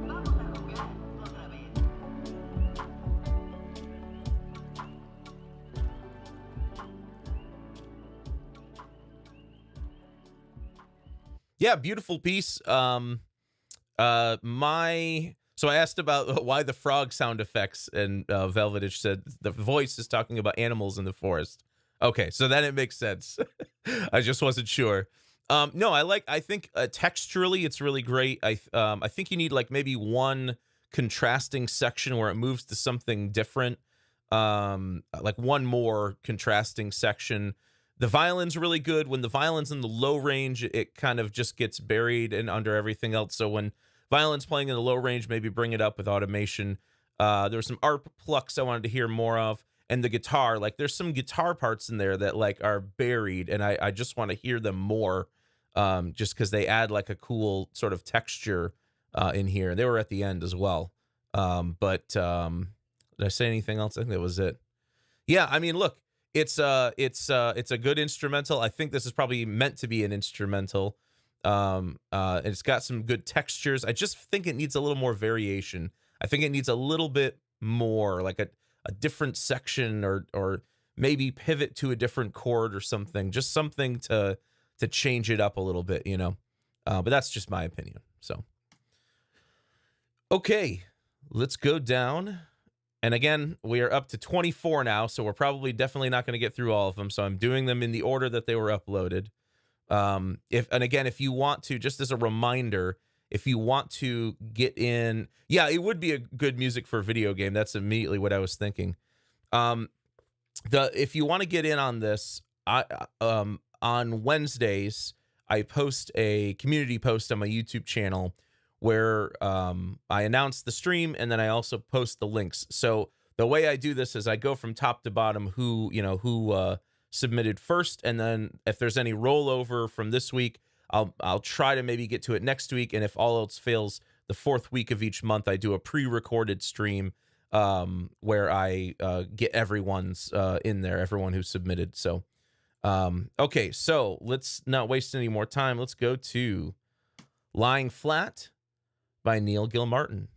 Vamos a jugar otra vez. Yeah, beautiful piece. So I asked about why the frog sound effects, and Velvet Itch said the voice is talking about animals in the forest. Okay, so then it makes sense. I just wasn't sure. No, I think texturally it's really great. I think you need like maybe one contrasting section where it moves to something different. Like one more contrasting section. The violin's really good. When the violin's in the low range, it kind of just gets buried and under everything else. So when violin's playing in the low range, maybe bring it up with automation. There were some arp plucks I wanted to hear more of. And the guitar, like there's some guitar parts in there that like are buried, and I just want to hear them more, just because they add like a cool sort of texture in here. They were at the end as well. But did I say anything else? I think that was it. Yeah, I mean, look, it's a good instrumental. I think this is probably meant to be an instrumental. It's got some good textures. I just think it needs a little more variation. I think it needs a little bit more, like a different section, or maybe pivot to a different chord or something, just something to change it up a little bit, you know. But that's just my opinion. So, okay, let's go down. And again, we are up to 24 now, so we're probably definitely not going to get through all of them. So I'm doing them in the order that they were uploaded. If you want to, just as a reminder, if you want to get in, yeah, it would be a good music for a video game. That's immediately what I was thinking. If you want to get in on this, on Wednesdays, I post a community post on my YouTube channel where I announce the stream, and then I also post the links. So the way I do this is I go from top to bottom who submitted first, and then if there's any rollover from this week, I'll try to maybe get to it next week, and if all else fails, the fourth week of each month I do a pre-recorded stream where I get everyone's in there, everyone who submitted. So okay, so let's not waste any more time. Let's go to Lying Flat by Neil Gilmartin.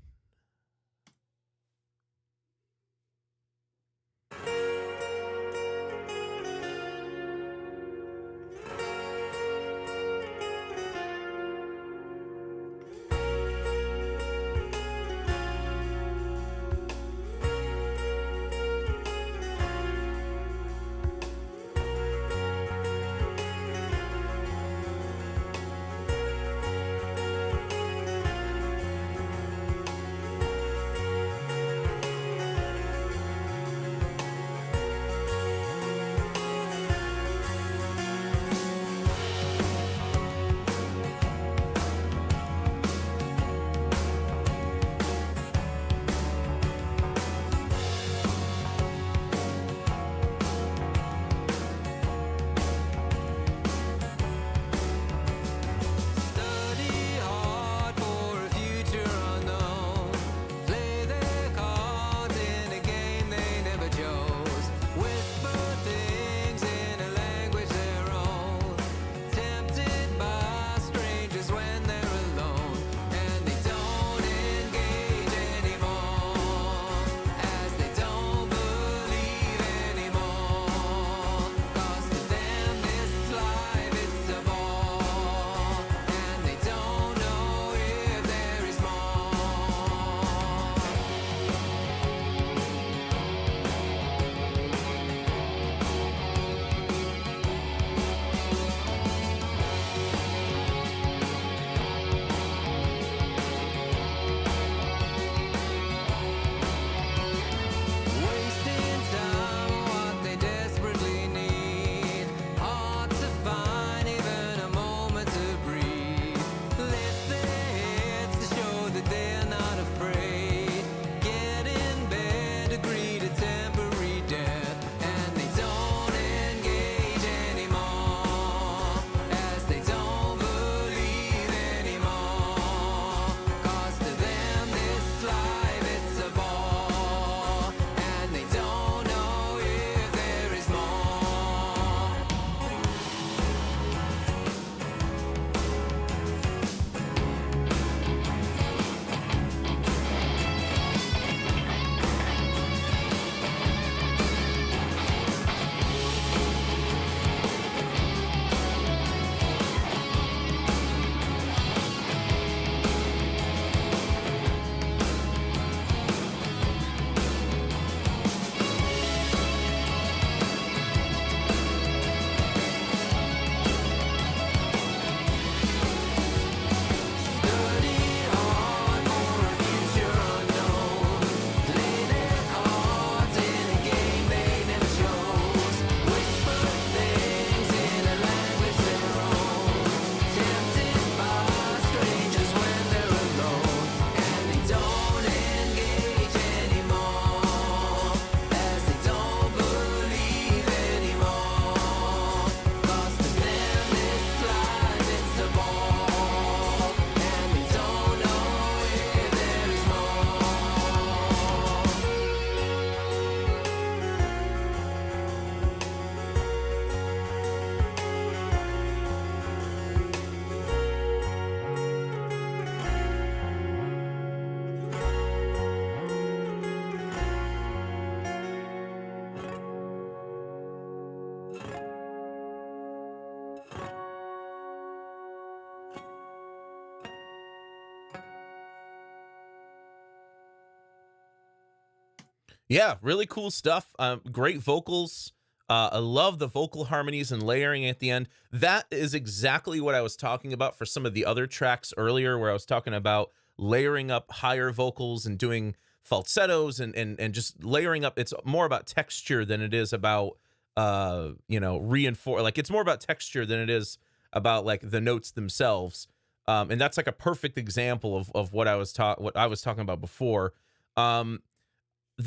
Yeah, really cool stuff. Great vocals. I love the vocal harmonies and layering at the end. That is exactly what I was talking about for some of the other tracks earlier, where I was talking about layering up higher vocals and doing falsettos and just layering up. It's more about texture than it is about reinforce. Like, it's more about texture than it is about like the notes themselves. And that's like a perfect example of what I was talking about before.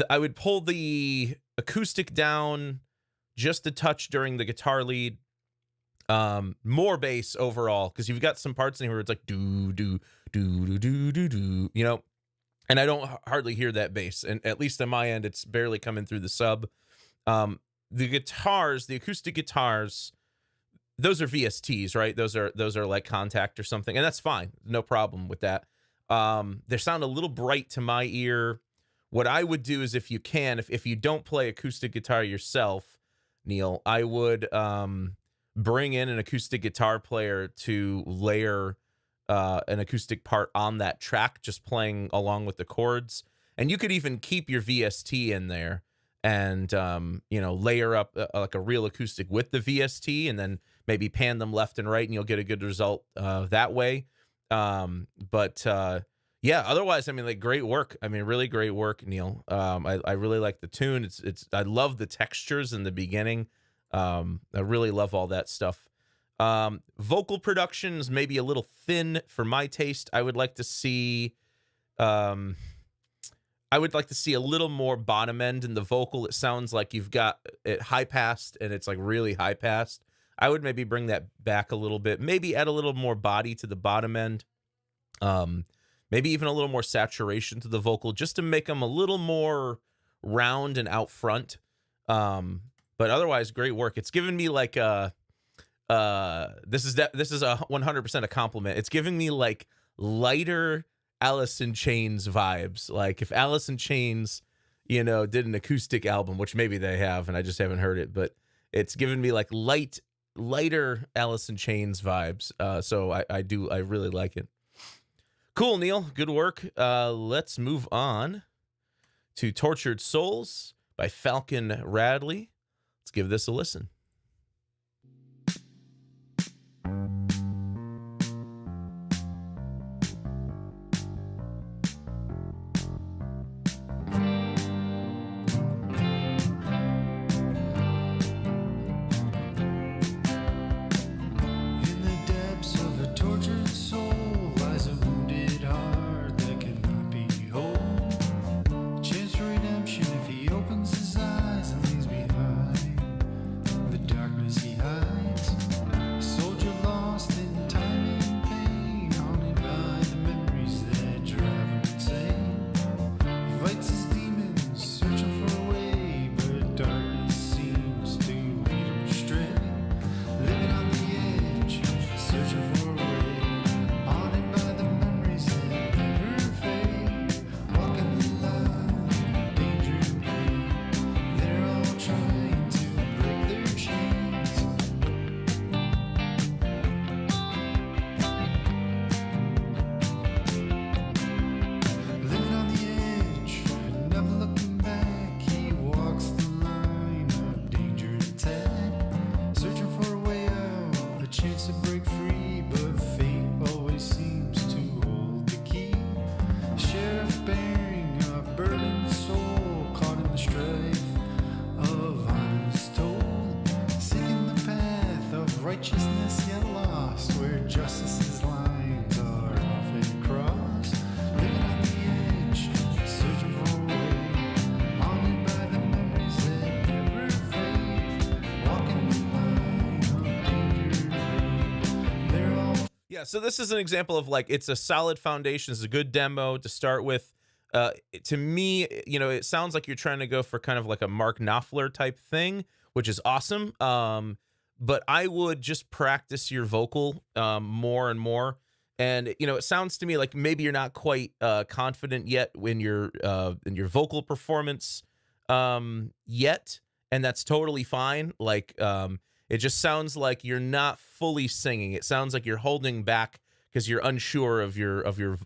I would pull the acoustic down just a touch during the guitar lead. More bass overall, because you've got some parts in here where it's like do do do do do do do, and I don't hardly hear that bass, and at least on my end, it's barely coming through the sub. The guitars, the acoustic guitars, those are VSTs, right? Those are like Contact or something, and that's fine, no problem with that. They sound a little bright to my ear. What I would do is, if you can, if you don't play acoustic guitar yourself, Neil, I would bring in an acoustic guitar player to layer an acoustic part on that track, just playing along with the chords. And you could even keep your VST in there and, layer up like a real acoustic with the VST, and then maybe pan them left and right, and you'll get a good result that way. Yeah, otherwise, I mean, like, great work. I mean, really great work, Neil. I really like the tune. I love the textures in the beginning. I really love all that stuff. Vocal production is maybe a little thin for my taste. I would like to see a little more bottom end in the vocal. It sounds like you've got it high passed, and it's like really high passed. I would maybe bring that back a little bit, maybe add a little more body to the bottom end. Maybe even a little more saturation to the vocal, just to make them a little more round and out front. But otherwise, great work. It's given me like this is a 100% a compliment. It's giving me like lighter Alice in Chains vibes. Like if Alice in Chains, did an acoustic album, which maybe they have, and I just haven't heard it, but it's given me like lighter Alice in Chains vibes. So I really like it. Cool, Neil. Good work. Let's move on to Tortured Souls by Falcon Radley. Let's give this a listen. In the depths of a tortured soul lies a wounded heart that cannot be whole. Chance for redemption if he opens his eyes and leaves behind the darkness he hides. Soldier lost in time and pain, haunted by the memories that drive him insane. He fights his demons, searching for a way, but darkness seems to lead him astray. Living on the edge, searching for a way, haunted by the memories that never fade. Walking the line, danger and pain. They're all trying to break their chains. Living on the edge, never looking back. He walks the line of danger and attack, searching for a way out, a chance to break free, but fate always seems to hold the key. Sheriff bearing a burdened soul, caught in the strife of honest toll, seeking the path of righteousness yet lost, where justice's lines are often crossed. Living on the edge, searching for a way, haunted by the memories that never fade. Walking the line of danger and pain. They're all Yeah, so this is an example of like, it's a solid foundation. It's a good demo to start with. To me, it sounds like you're trying to go for kind of like a Mark Knopfler type thing, which is awesome. But I would just practice your vocal more and more. And it sounds to me like maybe you're not quite confident yet in your vocal performance yet, and that's totally fine. Like it just sounds like you're not fully singing. It sounds like you're holding back because you're unsure of your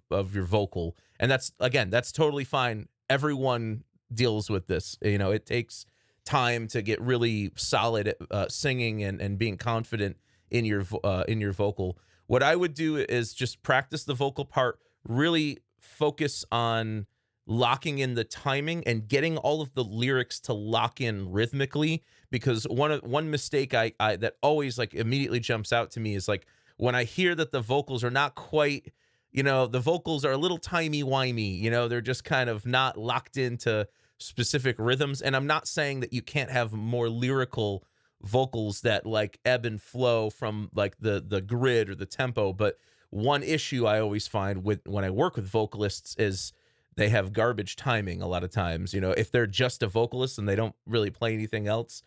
vocal, and that's totally fine. Everyone deals with this. It takes time to get really solid at singing and being confident in your vocal. What I would do is just practice the vocal part, really focus on locking in the timing and getting all of the lyrics to lock in rhythmically, because one mistake I that always like immediately jumps out to me is like when I hear that the vocals are not quite, the vocals are a little timey-wimey, they're just kind of not locked into specific rhythms. And I'm not saying that you can't have more lyrical vocals that like ebb and flow from like the grid or the tempo, but one issue I always find when I work with vocalists is they have garbage timing a lot of times. If they're just a vocalist and they don't really play anything else,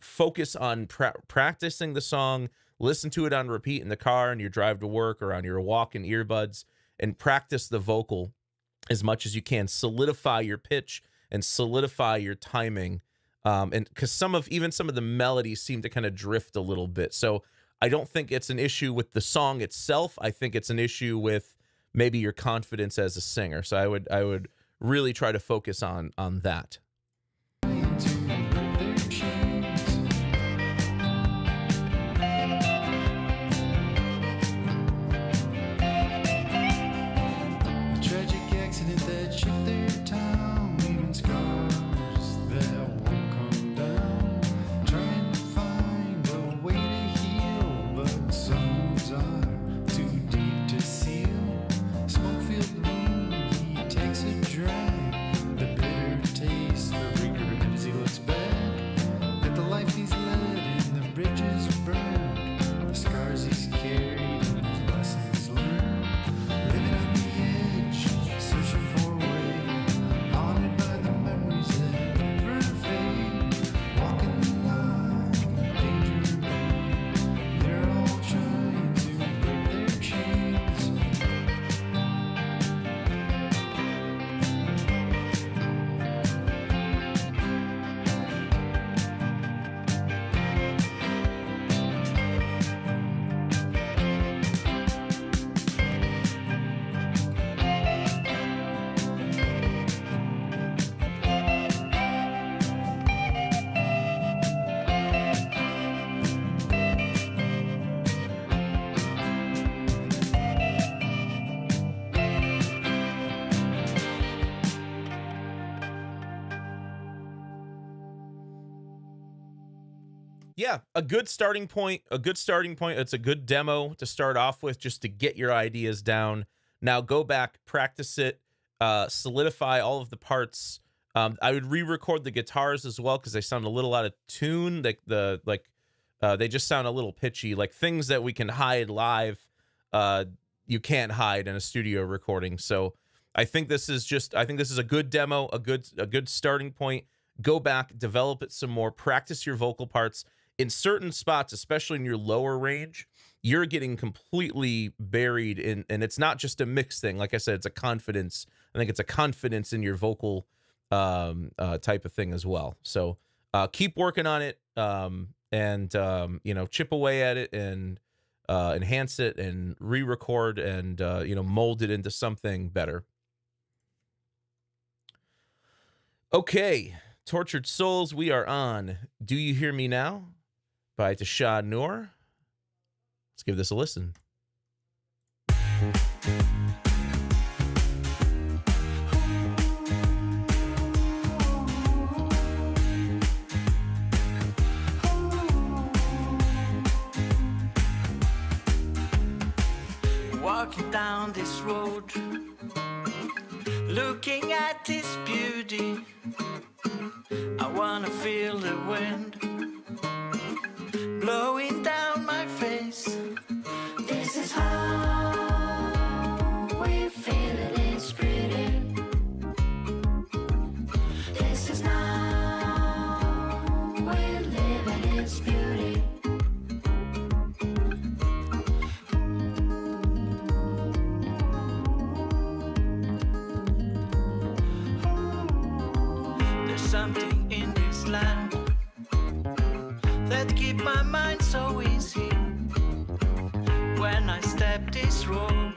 focus on practicing the song, listen to it on repeat in the car in your drive to work or on your walk in earbuds, and practice the vocal as much as you can. Solidify your pitch and solidify your timing. And because some of the melodies seem to kind of drift a little bit. So I don't think it's an issue with the song itself. I think it's an issue with maybe your confidence as a singer. So I would really try to focus on that. Yeah, a good starting point. It's a good demo to start off with, just to get your ideas down. Now go back, practice it, solidify all of the parts. I would re-record the guitars as well because they sound a little out of tune. They just sound a little pitchy. Like things that we can hide live, you can't hide in a studio recording. So I think this is a good demo, a good starting point. Go back, develop it some more, practice your vocal parts. In certain spots, especially in your lower range, you're getting completely buried in, and it's not just a mix thing. Like I said, it's a confidence. I think it's a confidence in your vocal type of thing as well. So keep working on it, and chip away at it and enhance it and re-record and mold it into something better. Okay, Tortured Souls, we are on Do You Hear Me Now by Tasha Noor. Let's give this a listen. Walking down this road, looking at this beauty, I wanna feel the wind blowing down my face. This is how we feel it, it's pretty. This is now we live in its beauty. There's something in this land that keep my mind so easy. When I step this road,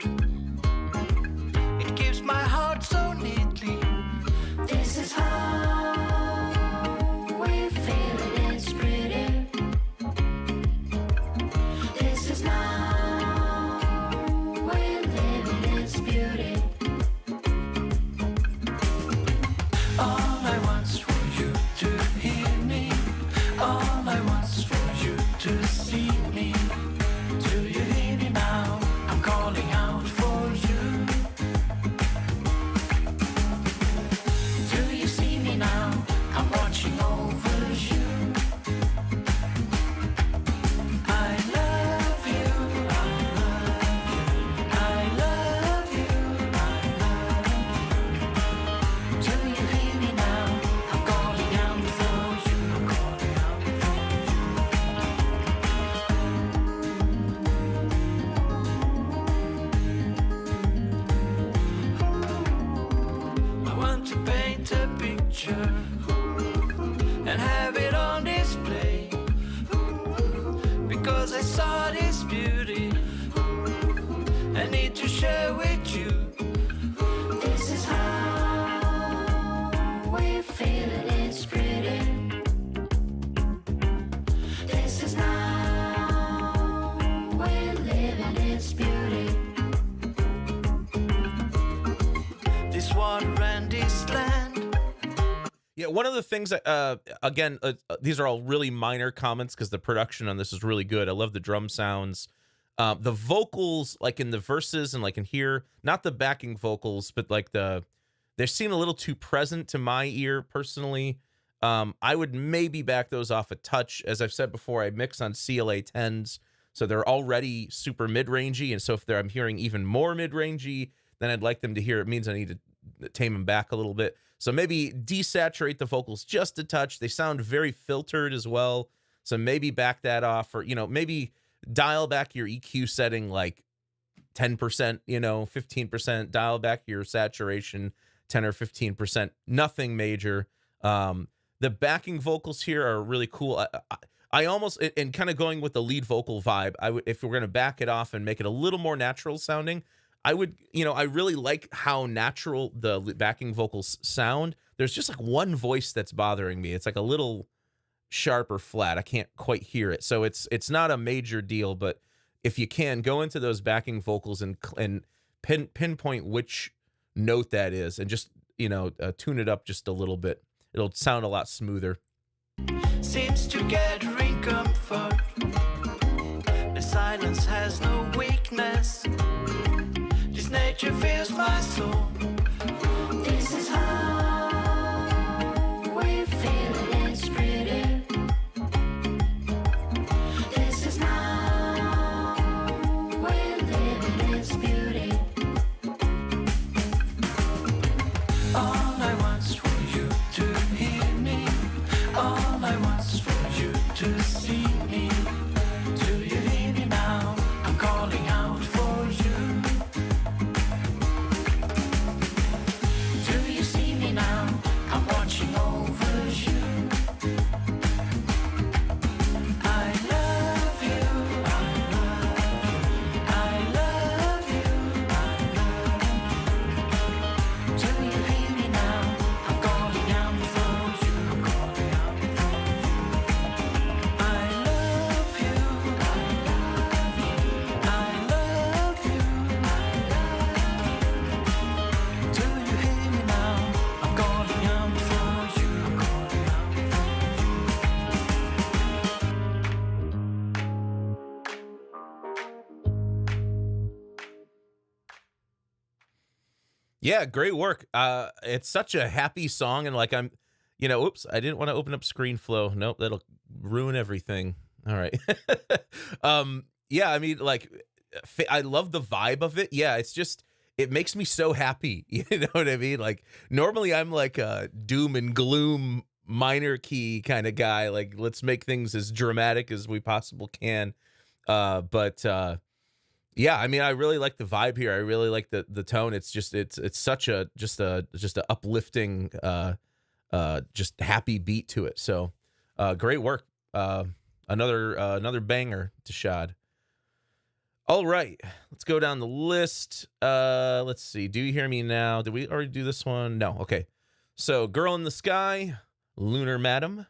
it keeps my heart so neatly. how to paint a picture and have it on display, because I saw this beauty I need to share with you. This is how we feel it, it's pretty. This is now we live in its beauty. This water and this land. Yeah, one of the things that, again, these are all really minor comments because the production on this is really good. I love the drum sounds. The vocals, like in the verses and like in here, not the backing vocals, but like they seem a little too present to my ear personally. I would maybe back those off a touch. As I've said before, I mix on CLA 10s, so they're already super mid-rangey, and so if I'm hearing even more mid-rangey than I'd like them to hear, it means I need to tame them back a little bit. So maybe desaturate the vocals just a touch. They sound very filtered as well, so maybe back that off, or maybe dial back your EQ setting like 10%, 15%. Dial back your saturation 10 or 15%. Nothing major. The backing vocals here are really cool. I almost, and kind of going with the lead vocal vibe, if we're going to back it off and make it a little more natural sounding, I would, I really like how natural the backing vocals sound. There's just like one voice that's bothering me. It's like a little sharp or flat. I can't quite hear it. So it's not a major deal, but if you can, go into those backing vocals and pinpoint which note that is, and just, tune it up just a little bit. It'll sound a lot smoother. Seems to gathering comfort. The silence has no weakness. This nature fills my soul. This is how we feel it, it's pretty. This is now we live in its beauty. All I want's for you to hear me. All I want's for you to see me. Do you hear me now? I'm calling out for you. Do you see me now? I'm watching over you. I love you. I love you. I love you. I love you. Do you hear me now? I'm calling out for you. I'm calling out for you. I love you. I love you. I love you. I love you. Do you hear me now? I'm calling out for you. I'm calling out for you. Yeah, great work. It's such a happy song, and like oops, I didn't want to open up ScreenFlow. Nope, that'll ruin everything. All right. Yeah, I mean, like, I love the vibe of it. Yeah, it's just, it makes me so happy. You know what I mean? Like, normally I'm like a doom and gloom minor key kind of guy. Like, let's make things as dramatic as we possibly can. But yeah, I mean, I really like the vibe here. I really like the tone. It's just, it's such a uplifting, just happy beat to it. So, great work. Another banger to Shad. All right, let's go down the list. Let's see. Do you hear me now? Did we already do this one? No. Okay. So, Girl in the Sky, Lunar Madam.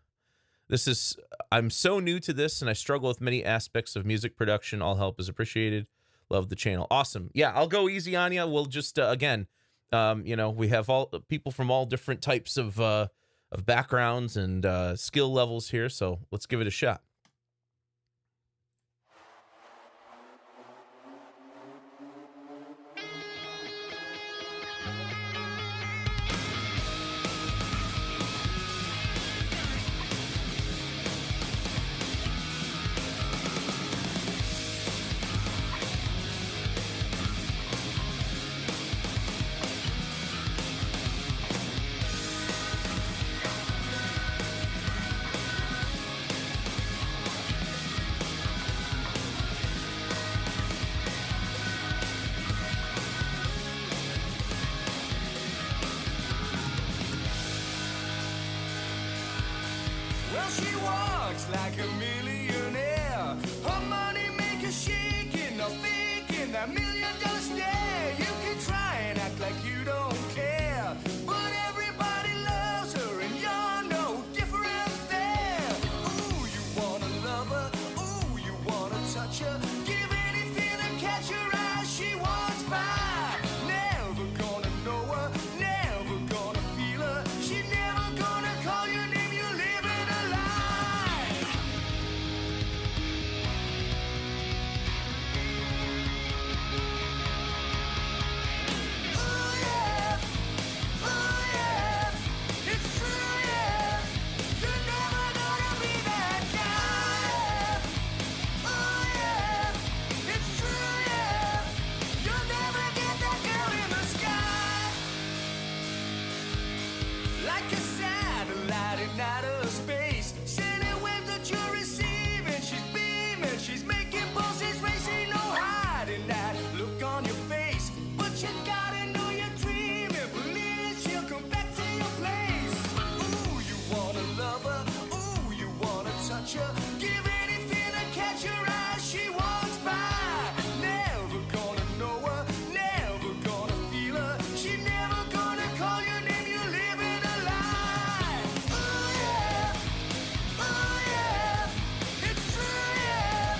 I'm so new to this, and I struggle with many aspects of music production. All help is appreciated. Love the channel. Awesome. Yeah, I'll go easy on you. We'll just, again, we have all people from all different types of backgrounds and skill levels here, so let's give it a shot. Well, she walks like a millionaire. Her money make her shaking, no faking that $1,000,000 stare. You can try and act like you don't care, but everybody loves her and you're no different there. Ooh, you wanna love her, ooh, you wanna touch her. Give anything to catch her eye. She walks by, never gonna know her, never gonna feel her. She never gonna call your name, you're living a lie. Ooh yeah, it's true, yeah. You're never gonna be that guy. Oh yeah, it's true, yeah. You'll never get that girl in the sky. Like a satellite in outer space, sending waves that you're receiving. She's beaming, she's making pulses racing, no hiding that look on your face. But you gotta know you're dreaming, believe she'll come back to your place. Ooh, you wanna love her, ooh, you wanna touch her. Give anything to catch her eye. She walks by, never gonna know her, never gonna feel her. She never gonna call your name, you're living a lie. Ooh yeah, it's true, yeah.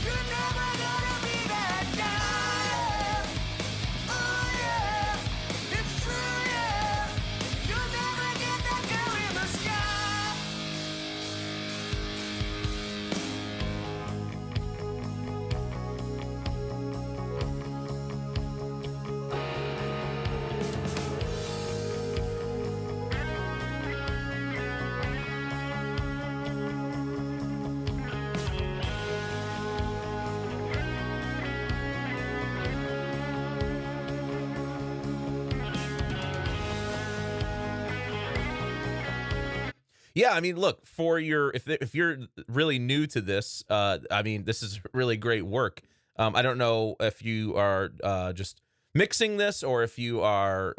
You're never gonna be that guy. Oh yeah, it's true, yeah. You'll never get that girl in the sky. Yeah, I mean, look, for your if you're really new to this, I mean, this is really great work. I don't know if you are just mixing this or if you are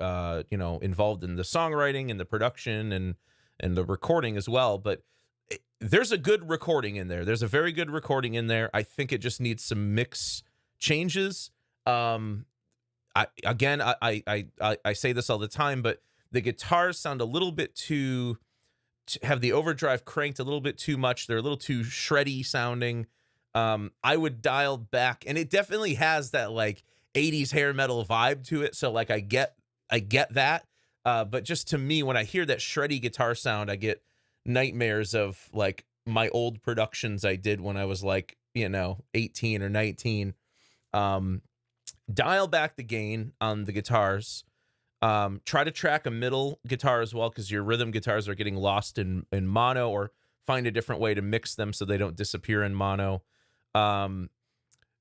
involved in the songwriting and the production and the recording as well, but there's a good recording in there. There's a very good recording in there. I think it just needs some mix changes. I say this all the time, but the guitars sound a little bit too have the overdrive cranked a little bit too much. They're a little too shreddy sounding. I would dial back, and it definitely has that like 80s hair metal vibe to it. So like I get that. But just to me, when I hear that shreddy guitar sound, I get nightmares of like my old productions I did when I was like, 18 or 19. Dial back the gain on the guitars. Try to track a middle guitar as well, because your rhythm guitars are getting lost in mono, or find a different way to mix them so they don't disappear in mono.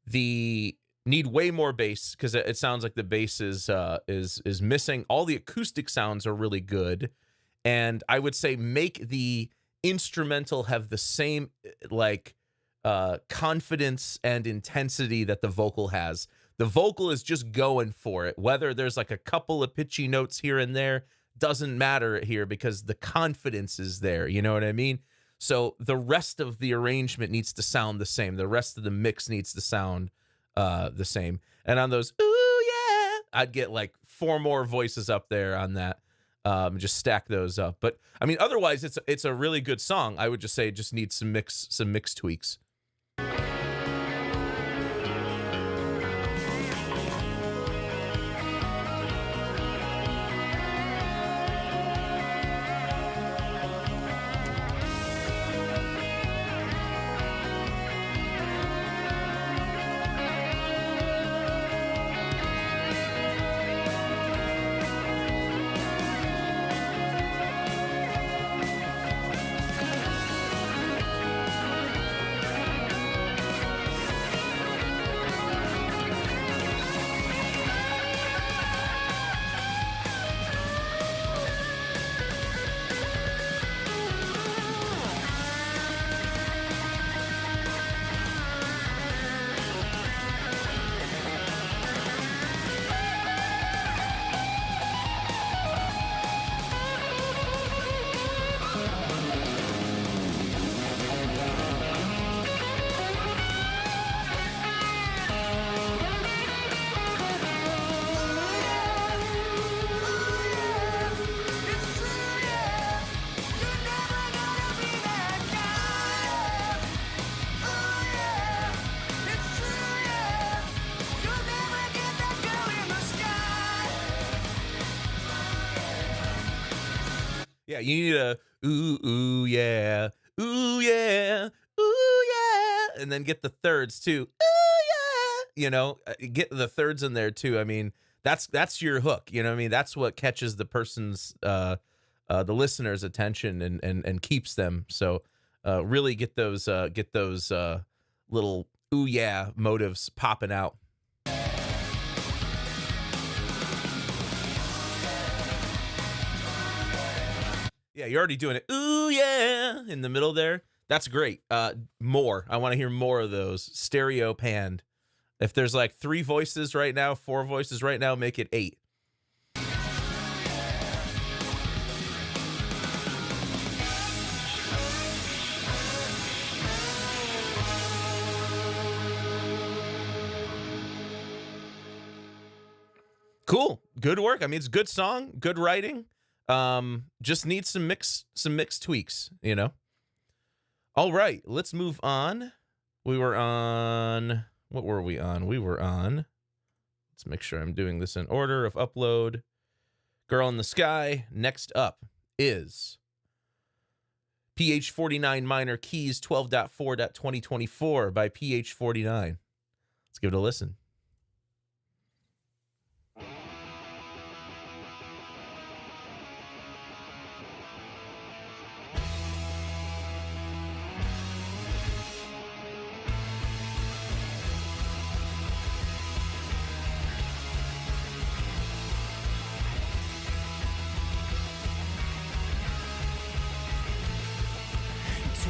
The need way more bass, because it sounds like the bass is missing. All the acoustic sounds are really good, and I would say make the instrumental have the same like confidence and intensity that the vocal has. The vocal is just going for it. Whether there's like a couple of pitchy notes here and there doesn't matter here, because the confidence is there. You know what I mean? So the rest of the arrangement needs to sound the same. The rest of the mix needs to sound the same. And on those, ooh yeah, I'd get like 4 more voices up there on that. Just stack those up. But I mean, otherwise it's a really good song. I would just say it just needs some mix tweaks. Yeah, you need a ooh yeah, ooh yeah, ooh yeah, and then get the thirds too. Ooh yeah, get the thirds in there too. I mean, that's your hook. You know what I mean? That's what catches the person's the listener's attention and keeps them. So really get those little ooh yeah motives popping out. Yeah, you're already doing it. Ooh yeah, in the middle there. That's great. More. I want to hear more of those. Stereo panned. If there's like 3 voices right now, 4 voices right now, make it 8. Cool. Good work. I mean, it's a good song, good writing. Just needs some mix tweaks, All right, let's move on. We were on, what were we on? We were on, let's make sure I'm doing this in order of upload. Girl in the Sky. Next up is PH49 Minor Keys 12.4.2024 by PH49. Let's give it a listen.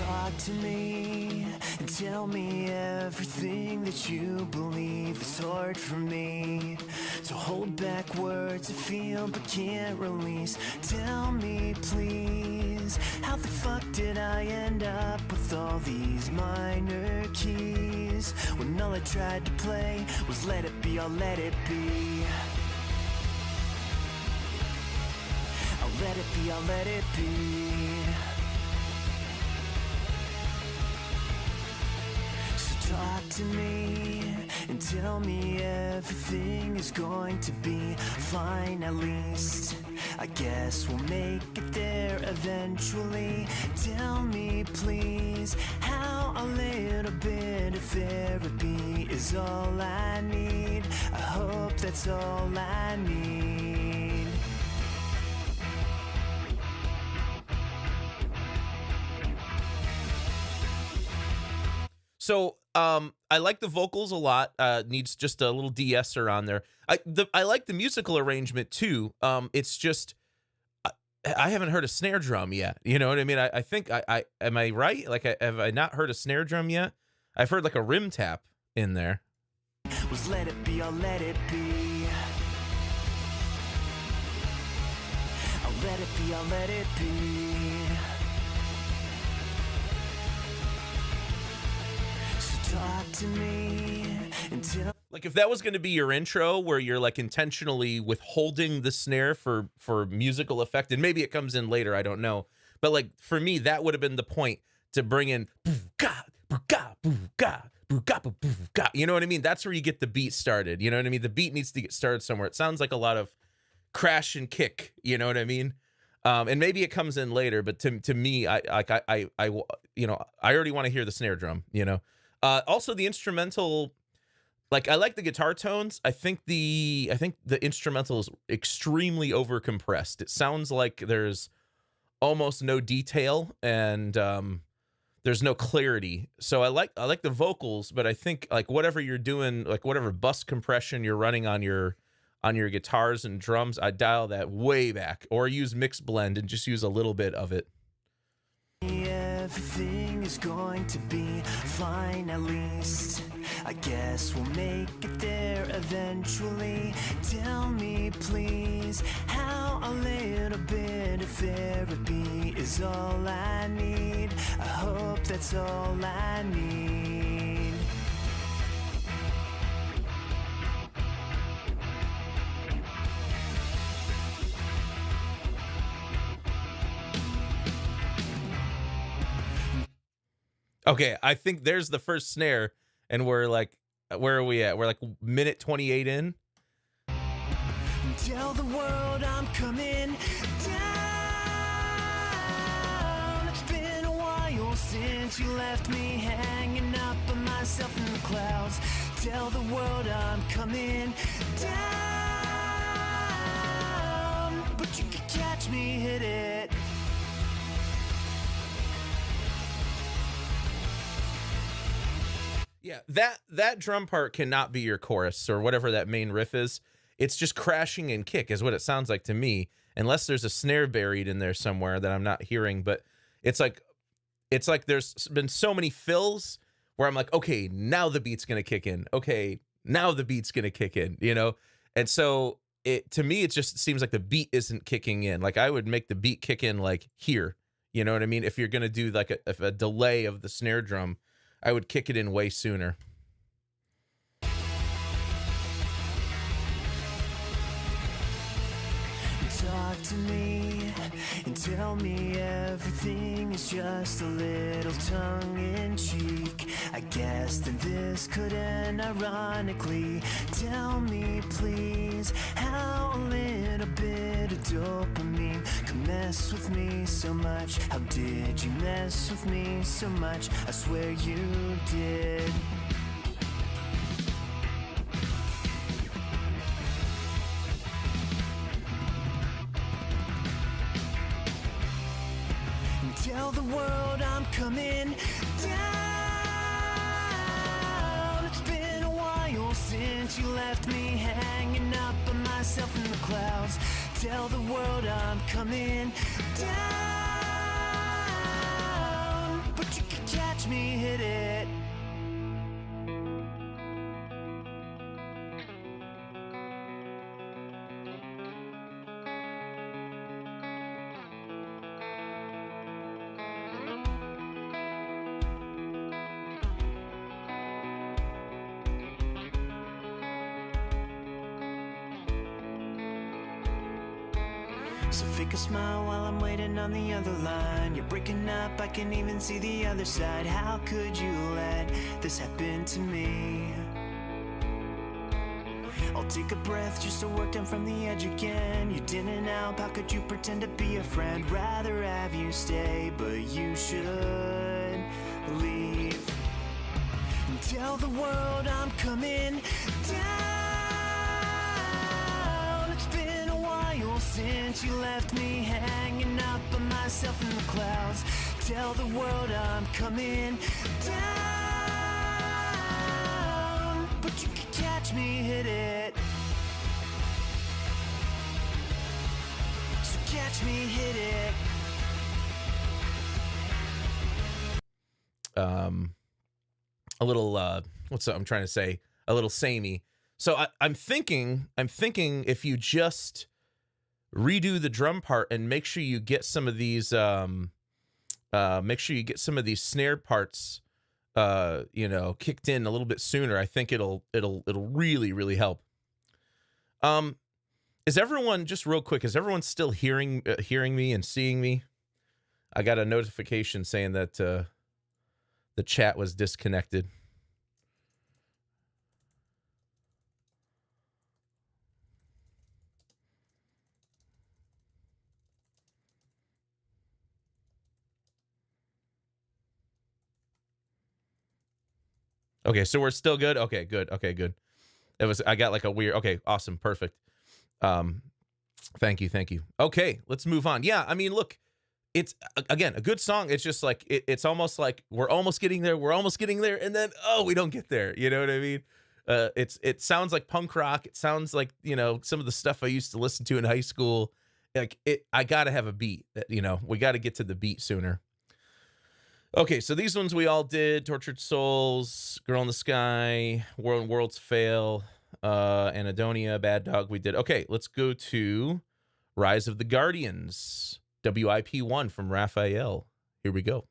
Talk to me and tell me everything that you believe. It's hard for me to hold back words I feel but can't release. Tell me please, how the fuck did I end up with all these minor keys when all I tried to play was let it be, I'll let it be. I'll let it be, I'll let it be. Talk to me and tell me everything is going to be fine. At least I guess we'll make it there eventually. Tell me please how a little bit of therapy is all I need. I hope that's all I need. So I like the vocals a lot. Needs just a little de-esser on there. I like the musical arrangement too. It's just I haven't heard a snare drum yet. You know what I mean? I think I am I right? Like have I not heard a snare drum yet? I've heard like a rim tap in there. Was let it be, I'll let it be. I'll let it be, I'll let it be. Talk to me until Like if that was going to be your intro where you're like intentionally withholding the snare for musical effect, and maybe it comes in later, I don't know. But like for me, that would have been the point to bring in you know what I mean? That's where you get the beat started. You know what I mean? The beat needs to get started somewhere. It sounds like a lot of crash and kick, you know what I mean? And maybe it comes in later, but to me, I already want to hear the snare drum, Also, the instrumental, like I like the guitar tones. I think the instrumental is extremely overcompressed. It sounds like there's almost no detail and there's no clarity. So I like the vocals, but I think like whatever you're doing, like whatever bus compression you're running on your guitars and drums, I dial that way back or use mix blend and just use a little bit of it. everything is going to be fine. At least I guess we'll make it there eventually. Tell me please how a little bit of therapy is all I need. I hope that's all I need. Okay, I think there's the first snare, and we're like, where are we at? We're like minute 28 in. Tell the world I'm coming down. left me hanging up on myself in the clouds. Tell the world I'm coming down, but you can catch me, hit it. Yeah, that drum part cannot be your chorus or whatever that main riff is. It's just crashing and kick is what it sounds like to me, unless there's a snare buried in there somewhere that I'm not hearing. But it's like there's been so many fills where I'm like, okay, now the beat's gonna kick in. Okay, now the beat's gonna kick in, you know? And so to me, it just seems like the beat isn't kicking in. Like I would make the beat kick in like here, you know what I mean? If you're gonna do like a delay of the snare drum, I would kick it in way sooner. Talk to me and tell me everything is just a little tongue-in-cheek. I guess that this could end ironically. Tell me please how a little bit of dopamine can mess with me so much. How did you mess with me so much? I swear you did. Tell the world I'm coming down. It's been a while since you left me hanging up on myself in the clouds. Tell the world I'm coming down, but you can catch me, hit it. So fake a smile while I'm waiting on the other line. You're breaking up, I can even see the other side. How could you let this happen to me? I'll take a breath just to work down from the edge again. You didn't help, how could you pretend to be a friend? Rather have you stay, but you should leave. And tell the world I'm coming down. It's been a while since you left me hanging up on myself in the clouds. Tell the world I'm coming down, but you can catch me, hit it. So catch me, hit it. A little what's that I'm trying to say? A little samey. So I'm thinking if you just redo the drum part and make sure you get some of these snare parts kicked in a little bit sooner, I think it'll really help. Is everyone, just real quick, is everyone still hearing me and seeing me? I got a notification saying that the chat was disconnected. Okay, so we're still good. Okay, good. I got like a weird. Okay, awesome, perfect. Thank you. Okay, let's move on. Yeah, I mean, look, it's again a good song. It's just like it's almost like we're almost getting there, and then we don't get there. You know what I mean? It sounds like punk rock. It sounds like some of the stuff I used to listen to in high school. Like I gotta have a beat. We got to get to the beat sooner. Okay, so these ones we all did: Tortured Souls, Girl in the Sky, Worlds Fail, Anedonia, Bad Dog. We did. Okay, let's go to Rise of the Guardians, WIP1 from Raphael. Here we go.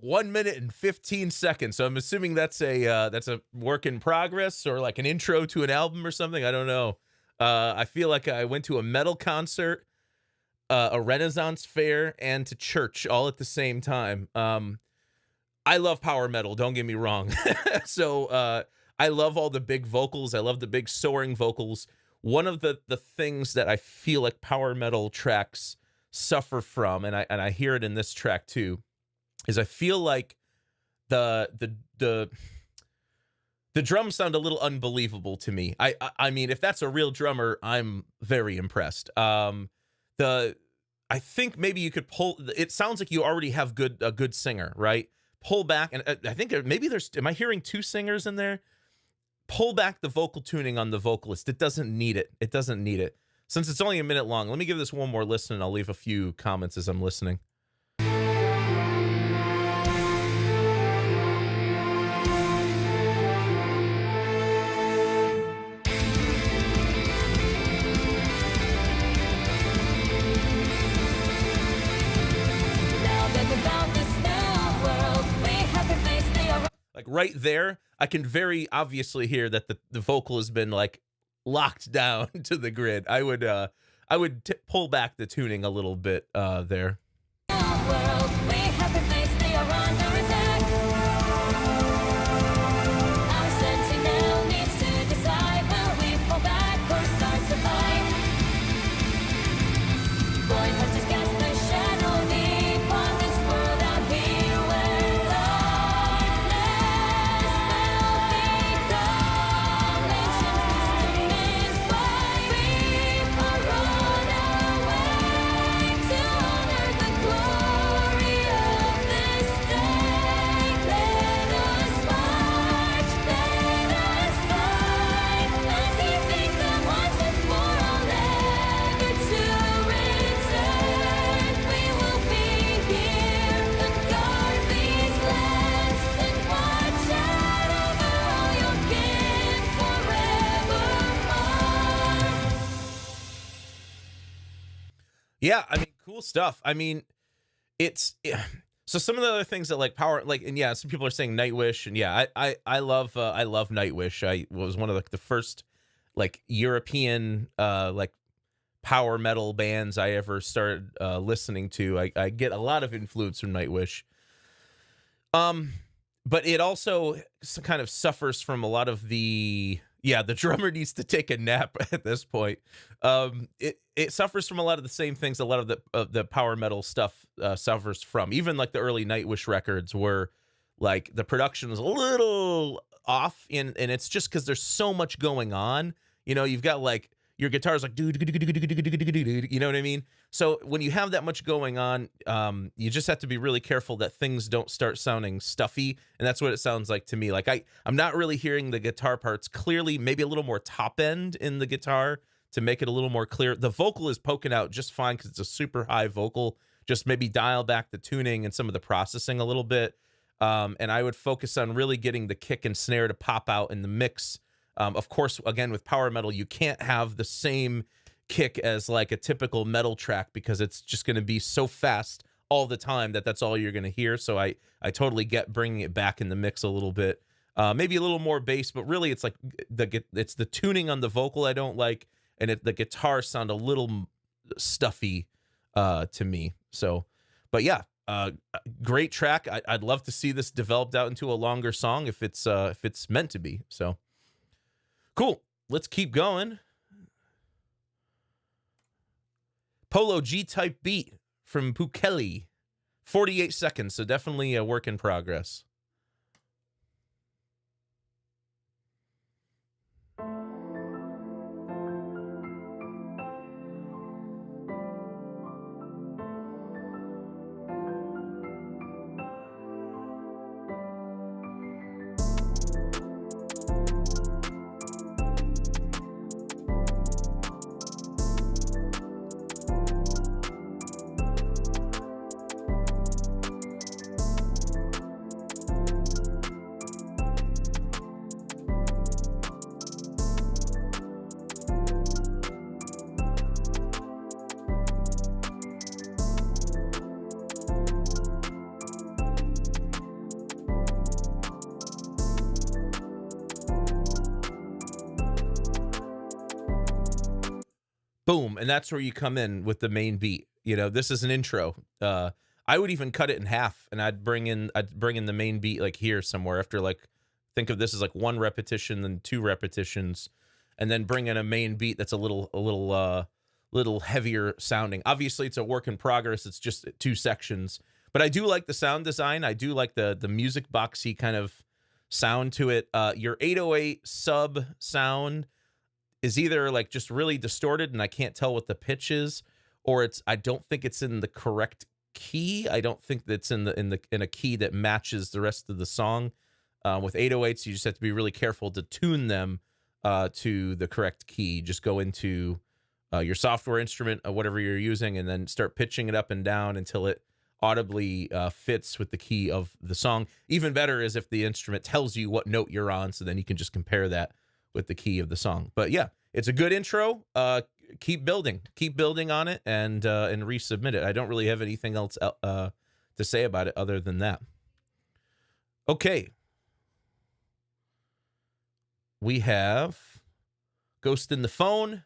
1 minute and 15 seconds. So I'm assuming that's a work in progress or like an intro to an album or something. I don't know. I feel like I went to a metal concert, a Renaissance fair, and to church all at the same time. I love power metal. Don't get me wrong. So I love all the big vocals. I love the big soaring vocals. One of the things that I feel like power metal tracks suffer from, and I hear it in this track too, is I feel like the drums sound a little unbelievable to me. I mean, if that's a real drummer, I'm very impressed. I think maybe you could pull. It sounds like you already have a good singer, right? Pull back, and I think maybe there's. Am I hearing two singers in there? Pull back the vocal tuning on the vocalist. It doesn't need it. It doesn't need it. Since it's only a minute long, let me give this one more listen, and I'll leave a few comments as I'm listening. Like right there, I can very obviously hear that the vocal has been like locked down to the grid. I would pull back the tuning a little bit there. Yeah, I mean, cool stuff. I mean, so some of the other things that like power, like, and yeah, some people are saying Nightwish, and yeah, I love Nightwish. I was one of the first like European like power metal bands I ever started listening to. I get a lot of influence from Nightwish. But it also kind of suffers from a lot of the drummer needs to take a nap at this point. It suffers from a lot of the same things a lot of the power metal stuff suffers from. Even like the early Nightwish records were like the production was a little off, and it's just because there's so much going on. You know, you've got like your guitar's like you know what I mean? So when you have that much going on, you just have to be really careful that things don't start sounding stuffy, and that's what it sounds like to me. Like I'm not really hearing the guitar parts clearly, maybe a little more top end in the guitar to make it a little more clear. The vocal is poking out just fine because it's a super high vocal. Just maybe dial back the tuning and some of the processing a little bit. And I would focus on really getting the kick and snare to pop out in the mix. Of course, again, with power metal, you can't have the same kick as like a typical metal track because it's just going to be so fast all the time that's all you're going to hear. So I totally get bringing it back in the mix a little bit. Maybe a little more bass, but really it's like it's the tuning on the vocal I don't like, and the guitar sound a little stuffy to me. So, but yeah, great track. I'd love to see this developed out into a longer song if it's meant to be. So cool. Let's keep going. Polo G-type beat from Bukele. 48 seconds, so definitely a work in progress. boom, and that's where you come in with the main beat. You know, this is an intro. I would even cut it in half, and I'd bring in the main beat like here somewhere after, like, think of this as like 1 repetition, then 2 repetitions, and then bring in a main beat that's a little heavier sounding. Obviously, it's a work in progress. It's just 2 sections, but I do like the sound design. I do like the music boxy kind of sound to it. Your 808 sub sound is either like just really distorted and I can't tell what the pitch is, or I don't think it's in the correct key. I don't think that's in a key that matches the rest of the song. With 808s, you just have to be really careful to tune them to the correct key. Just go into your software instrument or whatever you're using, and then start pitching it up and down until it audibly fits with the key of the song. Even better is if the instrument tells you what note you're on, so then you can just compare that with the key of the song. But yeah, it's a good intro. Keep building on it, and resubmit it. I don't really have anything else to say about it other than that. Okay. We have Ghost in the Phone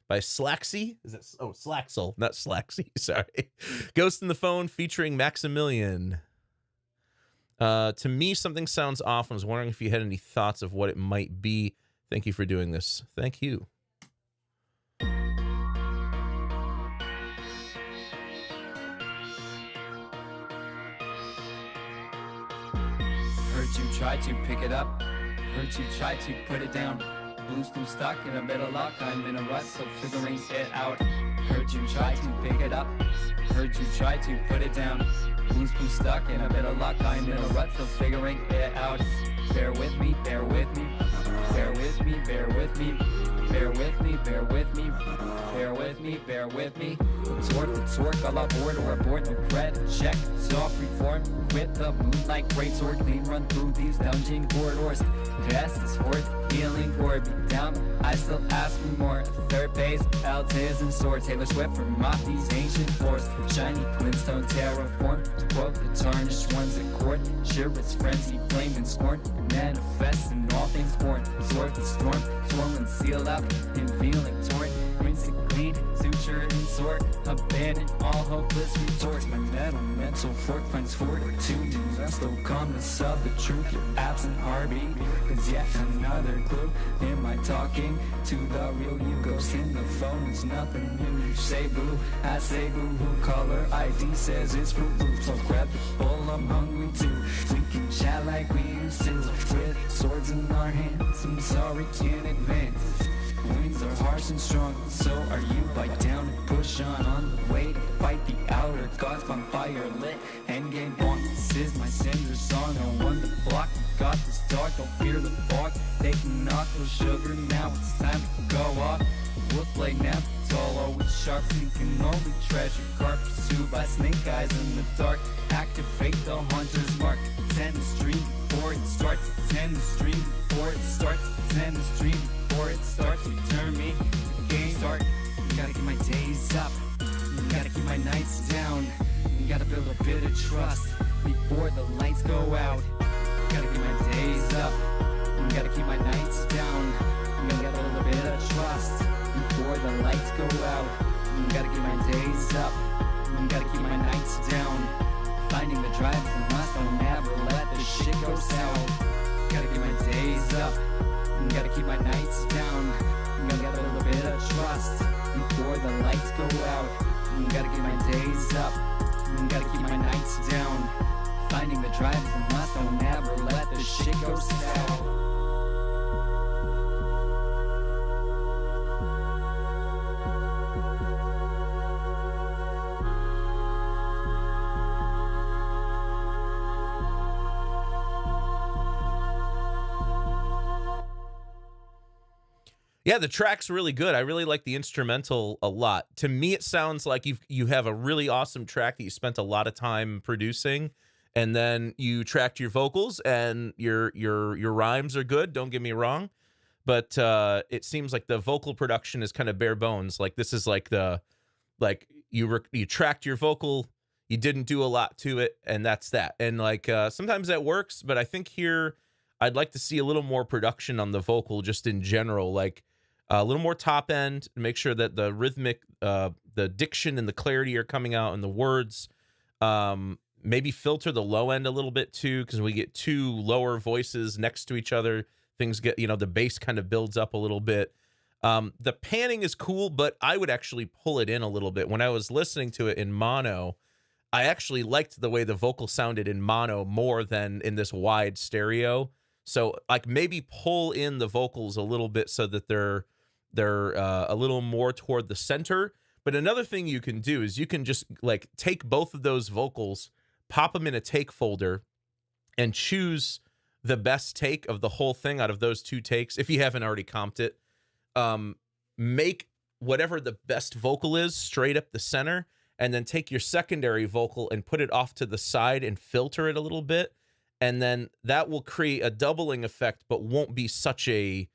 by Slaxy. Is that Slaxel, not Slaxy, sorry. Ghost in the Phone featuring Maximilian. To me, something sounds off. I was wondering if you had any thoughts of what it might be. Thank you for doing this. Thank you. Heard you try to pick it up. Heard you try to put it down. Blues too stuck in a bit of luck. I'm in a rut, so figuring it out. Heard you try to pick it up. Heard you try to put it down. Blues too stuck in a bit of luck. I'm in a rut, so figuring it out. Bear with me, bear with me. Bear with me, bear with me. Bear with me, bear with me. Bear with me, bear with me. Torque, all aboard or aboard, no credit check. Soft reform, with the moonlight great sword. Clean run through these dungeon corridors. Past is worth healing or be down. I still ask for more. Third base, Alta's and swords. Taylor Swift from off these ancient floors. Shiny Quinstone terraform. To quote the tarnished ones in court. Sure it's frenzy, flame and scorn. Manifest in all things born. Absorb the storm, swollen seal up and feeling torn. Rinse it clean, suture and sort. Abandon all hopeless retorts. My mental fork finds fortitude. And still calmness of the truth. Your absent heartbeat is yet another clue. Am I talking to the real you? Ghost in the phone is nothing new. You say boo, I say boo hoo. Caller ID says it's boo boo. So grab the bowl, I'm hungry too. We can chat like we used to. With swords in our hands. I'm sorry, can't advance. Winds are harsh and strong, so are you. Bite down and push on the way to fight the outer gods. Bonfire lit, endgame on. This is my cinder song. I won the block, got this dark. Don't fear the fog. Taking off no sugar now. It's time to go off. We'll play now. It's all always sharp. Seeking only treasure. Card pursued by snake eyes in the dark. Activate the hunter's mark. Tend the stream before it starts. Tend the stream before it starts. Tend the stream before it starts. Return me to the game start. Gotta get my days up. Gotta keep my nights down. Gotta build a bit of trust before the lights go out. Gotta get my days up. Gotta keep my nights down. Gotta get a little bit of trust before the lights go out. Gotta get my days up. Gotta keep my nights down. Finding the drive and must. Don't ever let the shit go south. Gotta get my days up. Gotta keep my nights down. Gotta get a little bit of trust before the lights go out. Gotta get my days up. Gotta keep my nights down. Finding the drive and must. Don't ever let the shit go south. Yeah, the track's really good. I really like the instrumental a lot. To me, it sounds like you have a really awesome track that you spent a lot of time producing, and then you tracked your vocals, and your rhymes are good. Don't get me wrong, but it seems like the vocal production is kind of bare bones. Like this is like you tracked your vocal, you didn't do a lot to it, and that's that. And like sometimes that works, but I think here I'd like to see a little more production on the vocal just in general. Like A little more top end, make sure that the rhythmic, the diction and the clarity are coming out in the words. Maybe filter the low end a little bit too, because we get two lower voices next to each other. Things get, the bass kind of builds up a little bit. The panning is cool, but I would actually pull it in a little bit. When I was listening to it in mono, I actually liked the way the vocal sounded in mono more than in this wide stereo. So like maybe pull in the vocals a little bit so that they're a little more toward the center. But another thing you can do is you can just like take both of those vocals, pop them in a take folder, and choose the best take of the whole thing out of those two takes. If you haven't already comped it, make whatever the best vocal is straight up the center, and then take your secondary vocal and put it off to the side and filter it a little bit. And then that will create a doubling effect, but won't be such a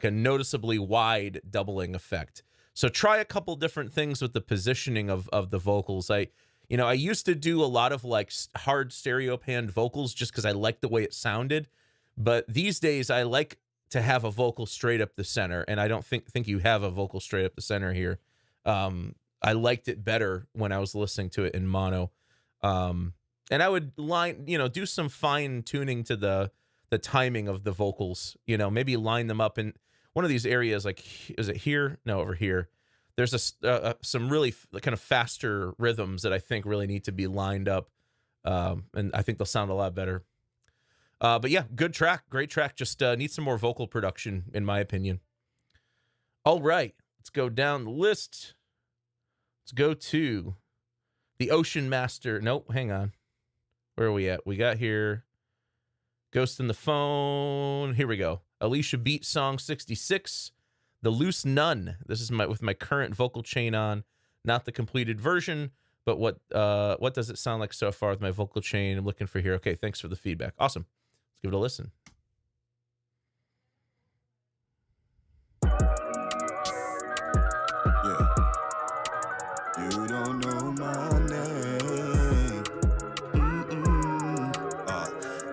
noticeably wide doubling effect. So try a couple different things with the positioning of the vocals. I used to do a lot of like hard stereo panned vocals just because I liked the way it sounded. But these days I like to have a vocal straight up the center, and I don't think you have a vocal straight up the center here. I liked it better when I was listening to it in mono. And I would do some fine tuning to the timing of the vocals, maybe line them up in one of these areas. Like, is it here? No, over here. There's some really kind of faster rhythms that I think really need to be lined up. And I think they'll sound a lot better. But yeah, good track, great track. Just needs some more vocal production, in my opinion. All right, let's go down the list. Let's go to the Ocean Master. Nope, hang on. Where are we at? We got here Ghost in the Phone. Here we go. Alicia Beat Song 66. The Loose Nun. This is with my current vocal chain on, not the completed version, but what does it sound like so far with my vocal chain? I'm looking for here. Okay, thanks for the feedback. Awesome. Let's give it a listen. You don't know my name.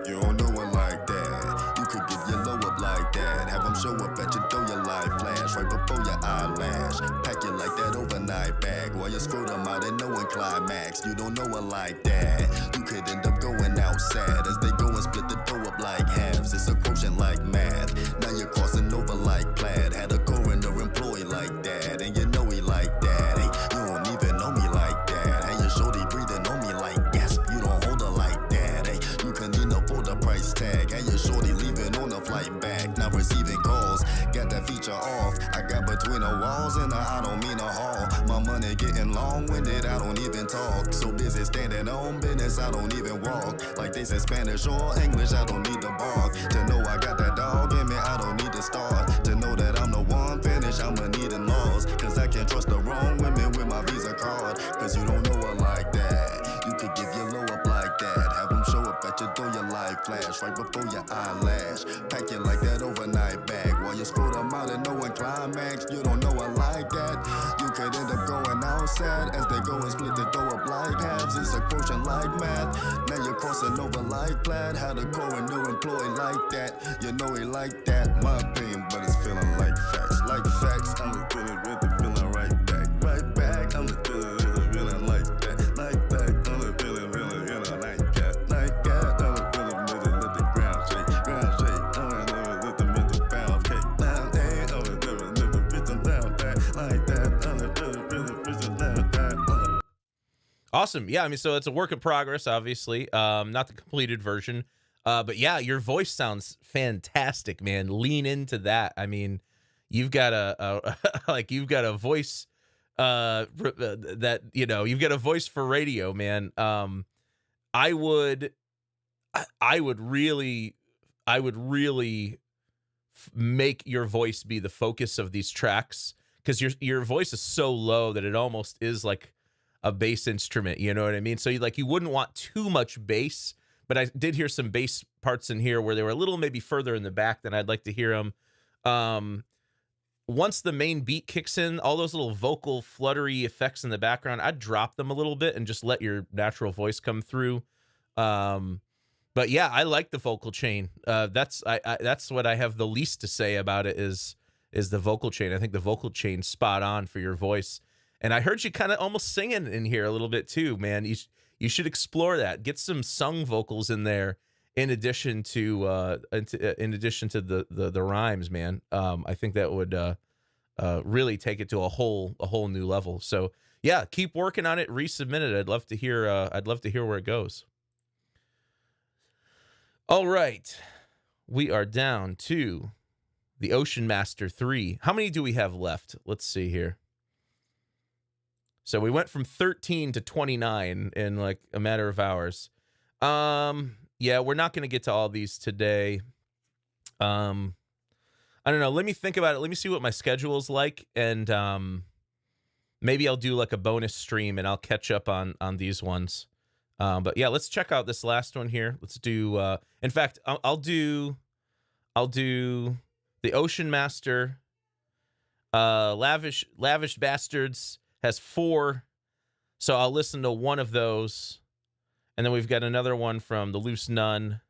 You don't know it like that. You could get your low up like that. Have them show up at your door, your light flash right before your eyelash. Pack you like that overnight bag while you screw them out and no one climax. You don't know it like that. You could end up going out sad as they go and split the dough up like halves. It's a quotient like math. Now you're crossing over like plaid. Had a coroner employee like that, and you know he like that. Hey, you don't even know me like that. Hey, your shorty breathing on me like gasp. You don't hold her like that. Hey, you can afford the price tag. Hey, your shorty leaving on the flight back. Now receiving calls, got that feature off. I got between the walls and I don't mean a hall. My money getting long-winded, I don't even talk. So busy standing on business, I don't even walk. Like they said Spanish or English, I don't need to bark. To know I got that dog in me, I don't need to start. To know that I'm the one finish, I'ma need in laws. Cause I can't trust the wrong women with my Visa card. Cause you don't know her like that. You could give your low up like that. Have them show up at your door, your light flash right before your eyelash. Pack you like that overnight bag while you screw them out and no one climax. You don't know her like that. You could end up going out sad as they go and split the dough up like halves. It's a quotient like math. Now you're crossing over like plaid. Had a coroner employee like that. You know he like that. My opinion, but it's feeling like facts. Like facts, I'm a feeling feeling right back. Right back, I'm a feeling like that. Like that, I'm a feeling like that. Like that, I'm a feeling let the ground shake. Ground shake, I'm a let the pound cake. Down there, I'm a let the bitch down back. Like that, I'm a feeling down back. Awesome. Yeah, I mean, so it's a work in progress, obviously. Not the completed version. But yeah, your voice sounds fantastic, man. Lean into that. I mean, you've got a you've got a voice that, you've got a voice for radio, man. I would really make your voice be the focus of these tracks, because your voice is so low that it almost is like a bass instrument, you know what I mean? So you wouldn't want too much bass, but I did hear some bass parts in here where they were a little maybe further in the back than I'd like to hear them. Once the main beat kicks in, all those little vocal fluttery effects in the background, I'd drop them a little bit and just let your natural voice come through. But yeah, I like the vocal chain. That's what I have the least to say about it is is the vocal chain. I think the vocal chain's spot on for your voice. And I heard you kind of almost singing in here a little bit too, man. You should explore that. Get some sung vocals in there in addition to the rhymes, man. I think that would really take it to a whole new level. So yeah, keep working on it. Resubmit it. I'd love to hear where it goes. All right, we are down to the Ocean Master 3. How many do we have left? Let's see here. So we went from 13 to 29 in like a matter of hours. Yeah, we're not going to get to all these today. I don't know. Let me think about it. Let me see what my schedule is like, and maybe I'll do like a bonus stream and I'll catch up on these ones. But yeah, let's check out this last one here. Let's do. In fact, I'll do the Ocean Master. Lavish Bastards has 4, so I'll listen to one of those, and then we've got another one from the Loose Nun.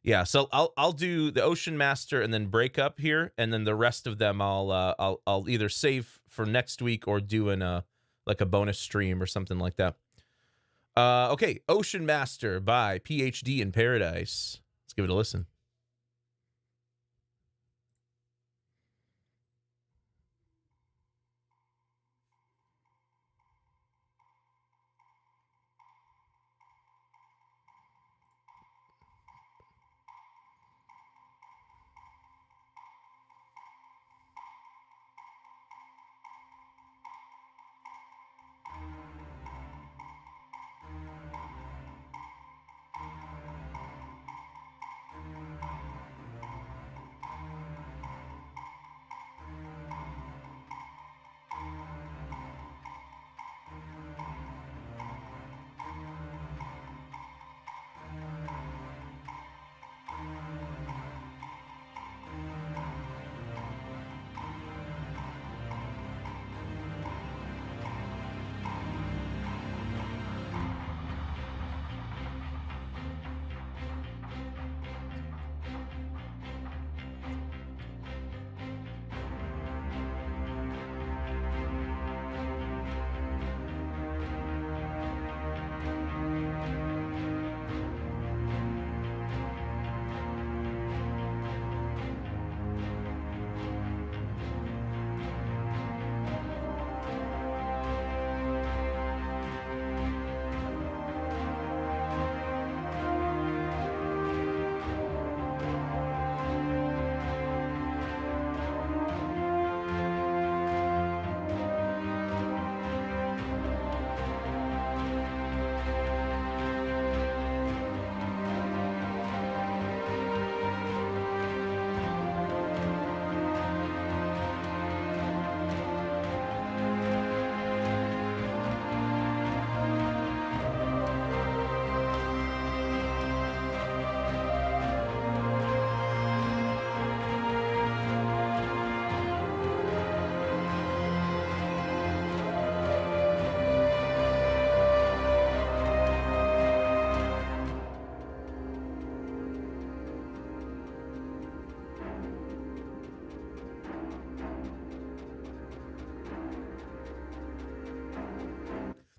Yeah, so I'll do the Ocean Master and then Breakup here, and then the rest of them I'll either save for next week or do in a bonus stream or something like that. Okay, Ocean Master by PhD in Paradise. Let's give it a listen.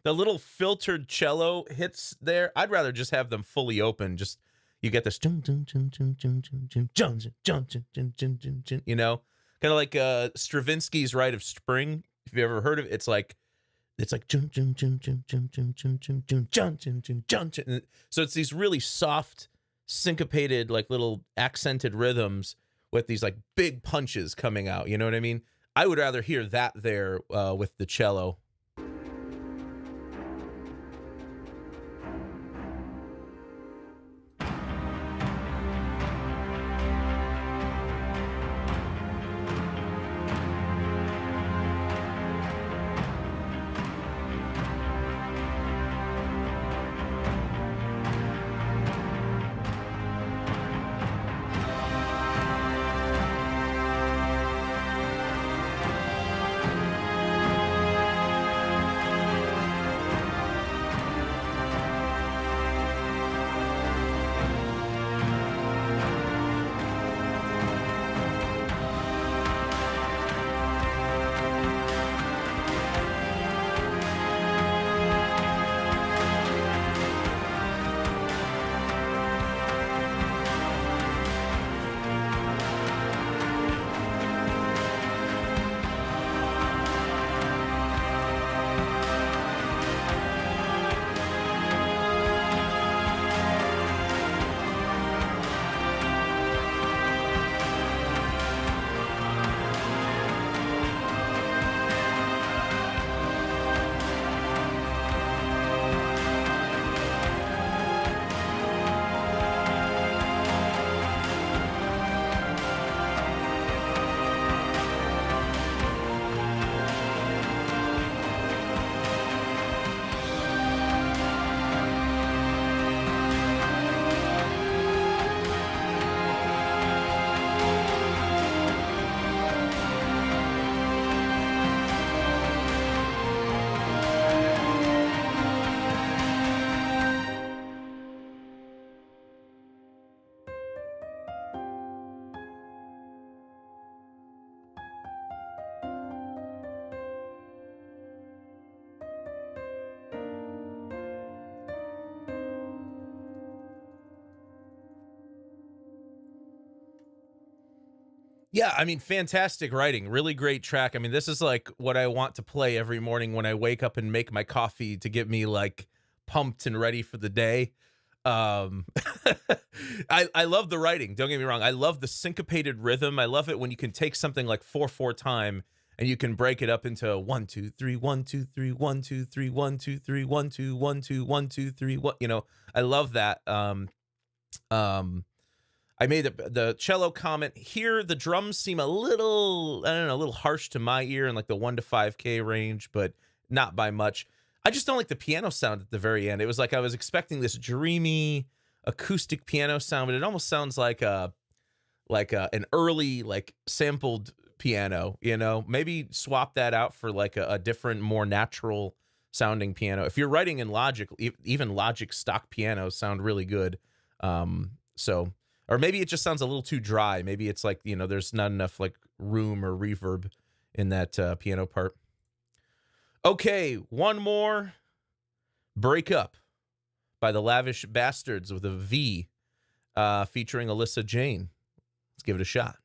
The little filtered cello hits there, I'd rather just have them fully open. Just you get this, you know, kind of like Stravinsky's Rite of Spring. If you ever heard of it, it's like so it's these really soft, syncopated, like little accented rhythms with these like big punches coming out. You know what I mean? I would rather hear that there with the cello. Yeah, I mean, fantastic writing. Really great track. I mean, this is like what I want to play every morning when I wake up and make my coffee to get me like pumped and ready for the day. Um, I love the writing. Don't get me wrong. I love the syncopated rhythm. I love it when you can take something like 4/4 time and you can break it up into 1 2 3 1 2 3 1 2 3 1 2 3 1 2 1 2 1 2 3 1. You know, I love that. I made the cello comment here. The drums seem a little, I don't know, a little harsh to my ear in like the 1 to 5K range, but not by much. I just don't like the piano sound at the very end. It was like I was expecting this dreamy acoustic piano sound, but it almost sounds like an early like sampled piano. You know, maybe swap that out for like a different, more natural sounding piano. If you're writing in Logic, even Logic stock pianos sound really good. Or maybe it just sounds a little too dry. Maybe it's like, you know, there's not enough like room or reverb in that piano part. Okay, one more. Breakup by the Lavish Bastards with a V, featuring Alyssa Jane. Let's give it a shot.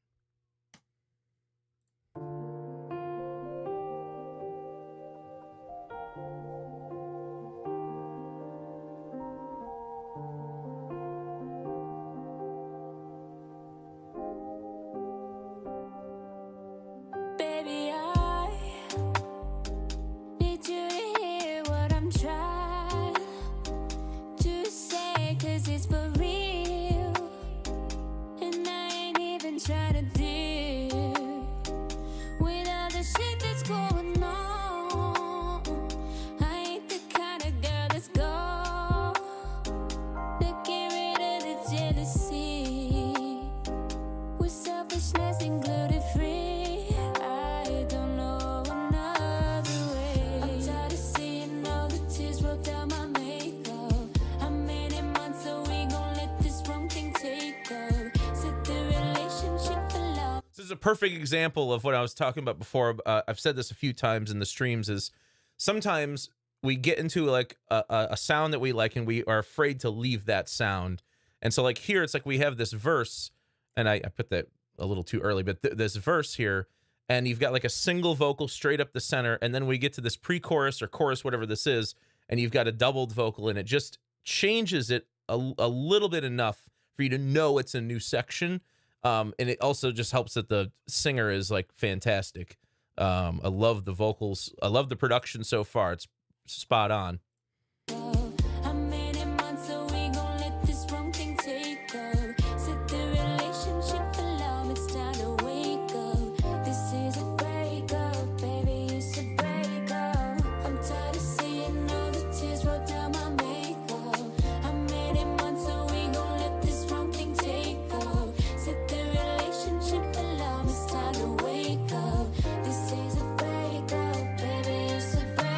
Baby, I need you to hear what I'm trying to say, 'cause it's for real, and I ain't even trying to deal with all the shit that's going on. I ain't the kind of girl that's go to get rid of the jealousy with selfishness included free. I don't know another way. I'm tired of seeing all the tears roll down my makeup. I made it months, so we gon' let this wrong thing take up. Set the relationship alive. This is a perfect example of what I was talking about before. I've said this a few times in the streams, is sometimes we get into like a sound that we like and we are afraid to leave that sound. And so like here, it's like we have this verse, and I put that a little too early, but this verse here, and you've got like a single vocal straight up the center, and then we get to this pre-chorus or chorus, whatever this is, and you've got a doubled vocal, and it just changes it a little bit enough for you to know it's a new section. And it also just helps that the singer is like fantastic. I love the vocals. I love the production so far. It's spot on. I made it months, so we gon' let this wrong thing take up. Set the relationship alarm, it's time to wake up. This is a breakup, baby, it's a breakup. I'm tired of seeing all the tears roll down my makeup. I made it months, so we gon' let this wrong thing take up. Set the relationship alarm, it's time to wake up. This is a breakup, baby, it's a breakup.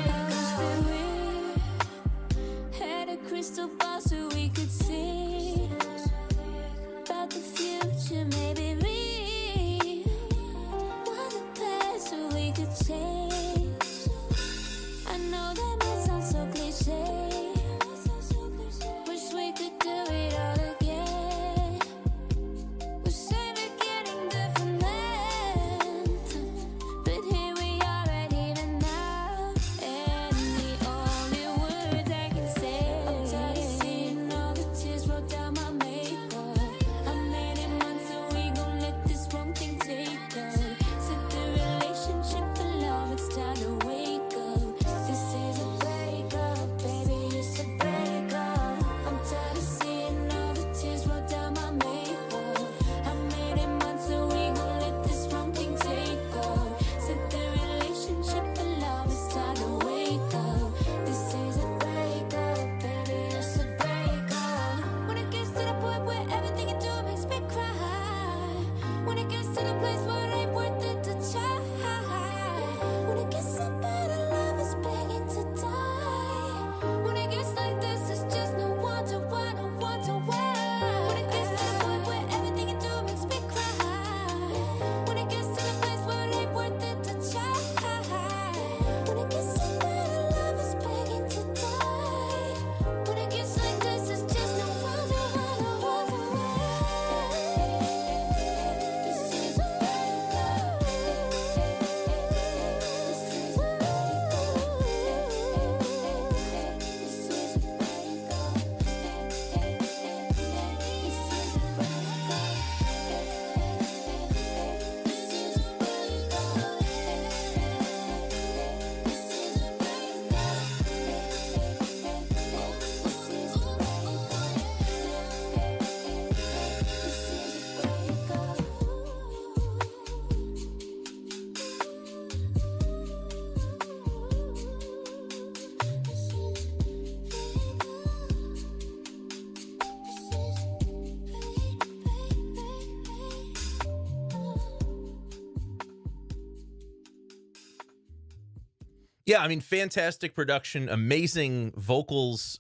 Yeah, I mean, fantastic production, amazing vocals,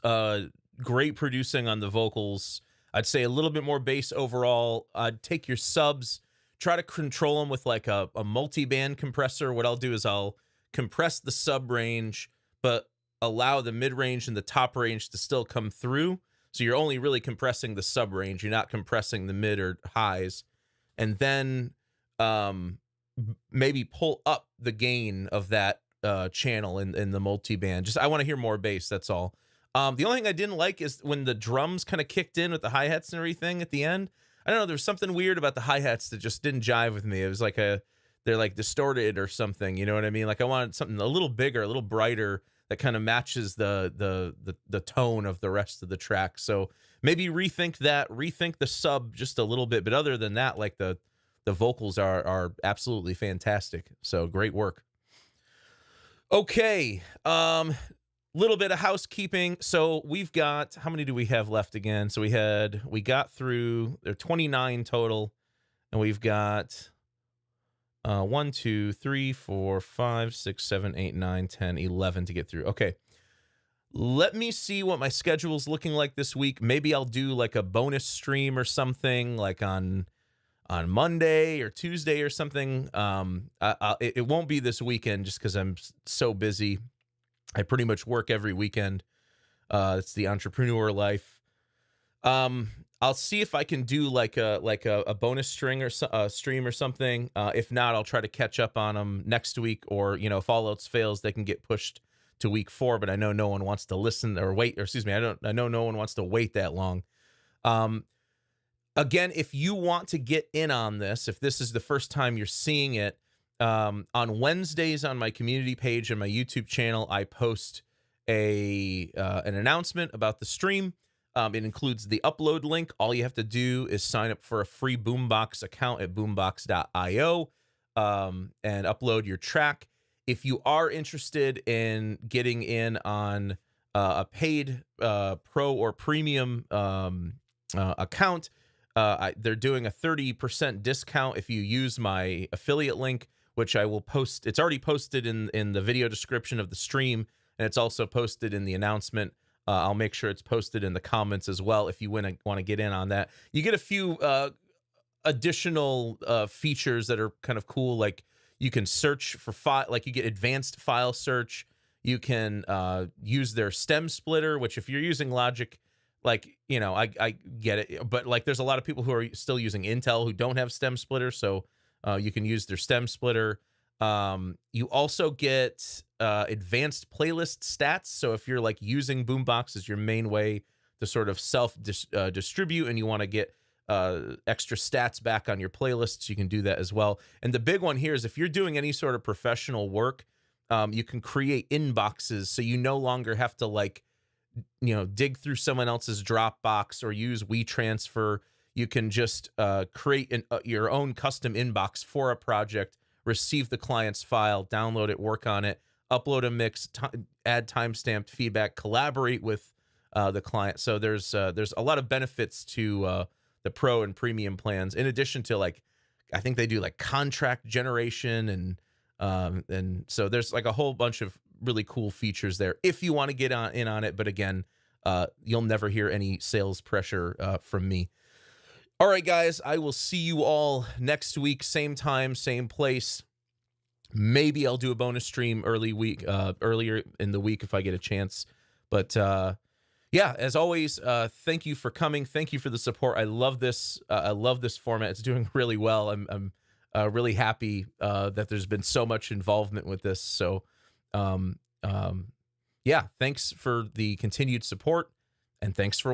great producing on the vocals. I'd say a little bit more bass overall. I'd take your subs, try to control them with like a multi-band compressor. What I'll do is I'll compress the sub range, but allow the mid range and the top range to still come through. So you're only really compressing the sub range. You're not compressing the mid or highs. And then maybe pull up the gain of that channel in the multi-band. Just I want to hear more bass, that's all. The only thing I didn't like is when the drums kind of kicked in with the hi-hats and everything at the end. I don't know, there's something weird about the hi-hats that just didn't jive with me. It was like they're like distorted or something, you know what I mean? Like I wanted something a little bigger, a little brighter that kind of matches the tone of the rest of the track. So maybe rethink the sub just a little bit, but other than that, like the vocals are absolutely fantastic. So great work. Okay, little bit of housekeeping. So we've got, how many do we have left again? So we got through, there are 29 total, and we've got 1, 2, 3, 4, 5, 6, 7, 8, 9, 10, 11 to get through. Okay, let me see what my schedule's looking like this week. Maybe I'll do like a bonus stream or something like on Monday or Tuesday or something. It won't be this weekend just because I'm so busy. I pretty much work every weekend. It's the entrepreneur life. I'll see if I can do like a bonus stream or something. If not, I'll try to catch up on them next week, or if all else fails, they can get pushed to week 4. But I know no one wants to listen or wait. Or excuse me, I know no one wants to wait that long. Again, if you want to get in on this, if this is the first time you're seeing it, on Wednesdays on my community page and my YouTube channel, I post an announcement about the stream. It includes the upload link. All you have to do is sign up for a free Boombox account at boombox.io and upload your track. If you are interested in getting in on a paid pro or premium account, they're doing a 30% discount if you use my affiliate link, which I will post. It's already posted in the video description of the stream, and it's also posted in the announcement. I'll make sure it's posted in the comments as well if you want to get in on that. You get a few additional features that are kind of cool, like you can search for file, like you get advanced file search. You can use their stem splitter, which if you're using Logic, like, I get it, but like there's a lot of people who are still using Intel who don't have stem splitter, so you can use their stem splitter. You also get advanced playlist stats. So if you're like using Boombox as your main way to sort of distribute and you want to get extra stats back on your playlists, you can do that as well. And the big one here is if you're doing any sort of professional work, you can create inboxes, so you no longer have to like dig through someone else's Dropbox or use WeTransfer. You can just create your own custom inbox for a project, receive the client's file, download it, work on it, upload a mix, add timestamped feedback, collaborate with the client. So there's a lot of benefits to the pro and premium plans, in addition to like, I think they do like contract generation and so there's like a whole bunch of really cool features there if you want to get in on it. But again, you'll never hear any sales pressure from me. All right, guys, I will see you all next week, same time, same place. Maybe I'll do a bonus stream earlier in the week if I get a chance. But yeah, as always, thank you for coming. Thank you for the support. I love this. I love this format. It's doing really well. I'm really happy that there's been so much involvement with this. So yeah, thanks for the continued support, and thanks for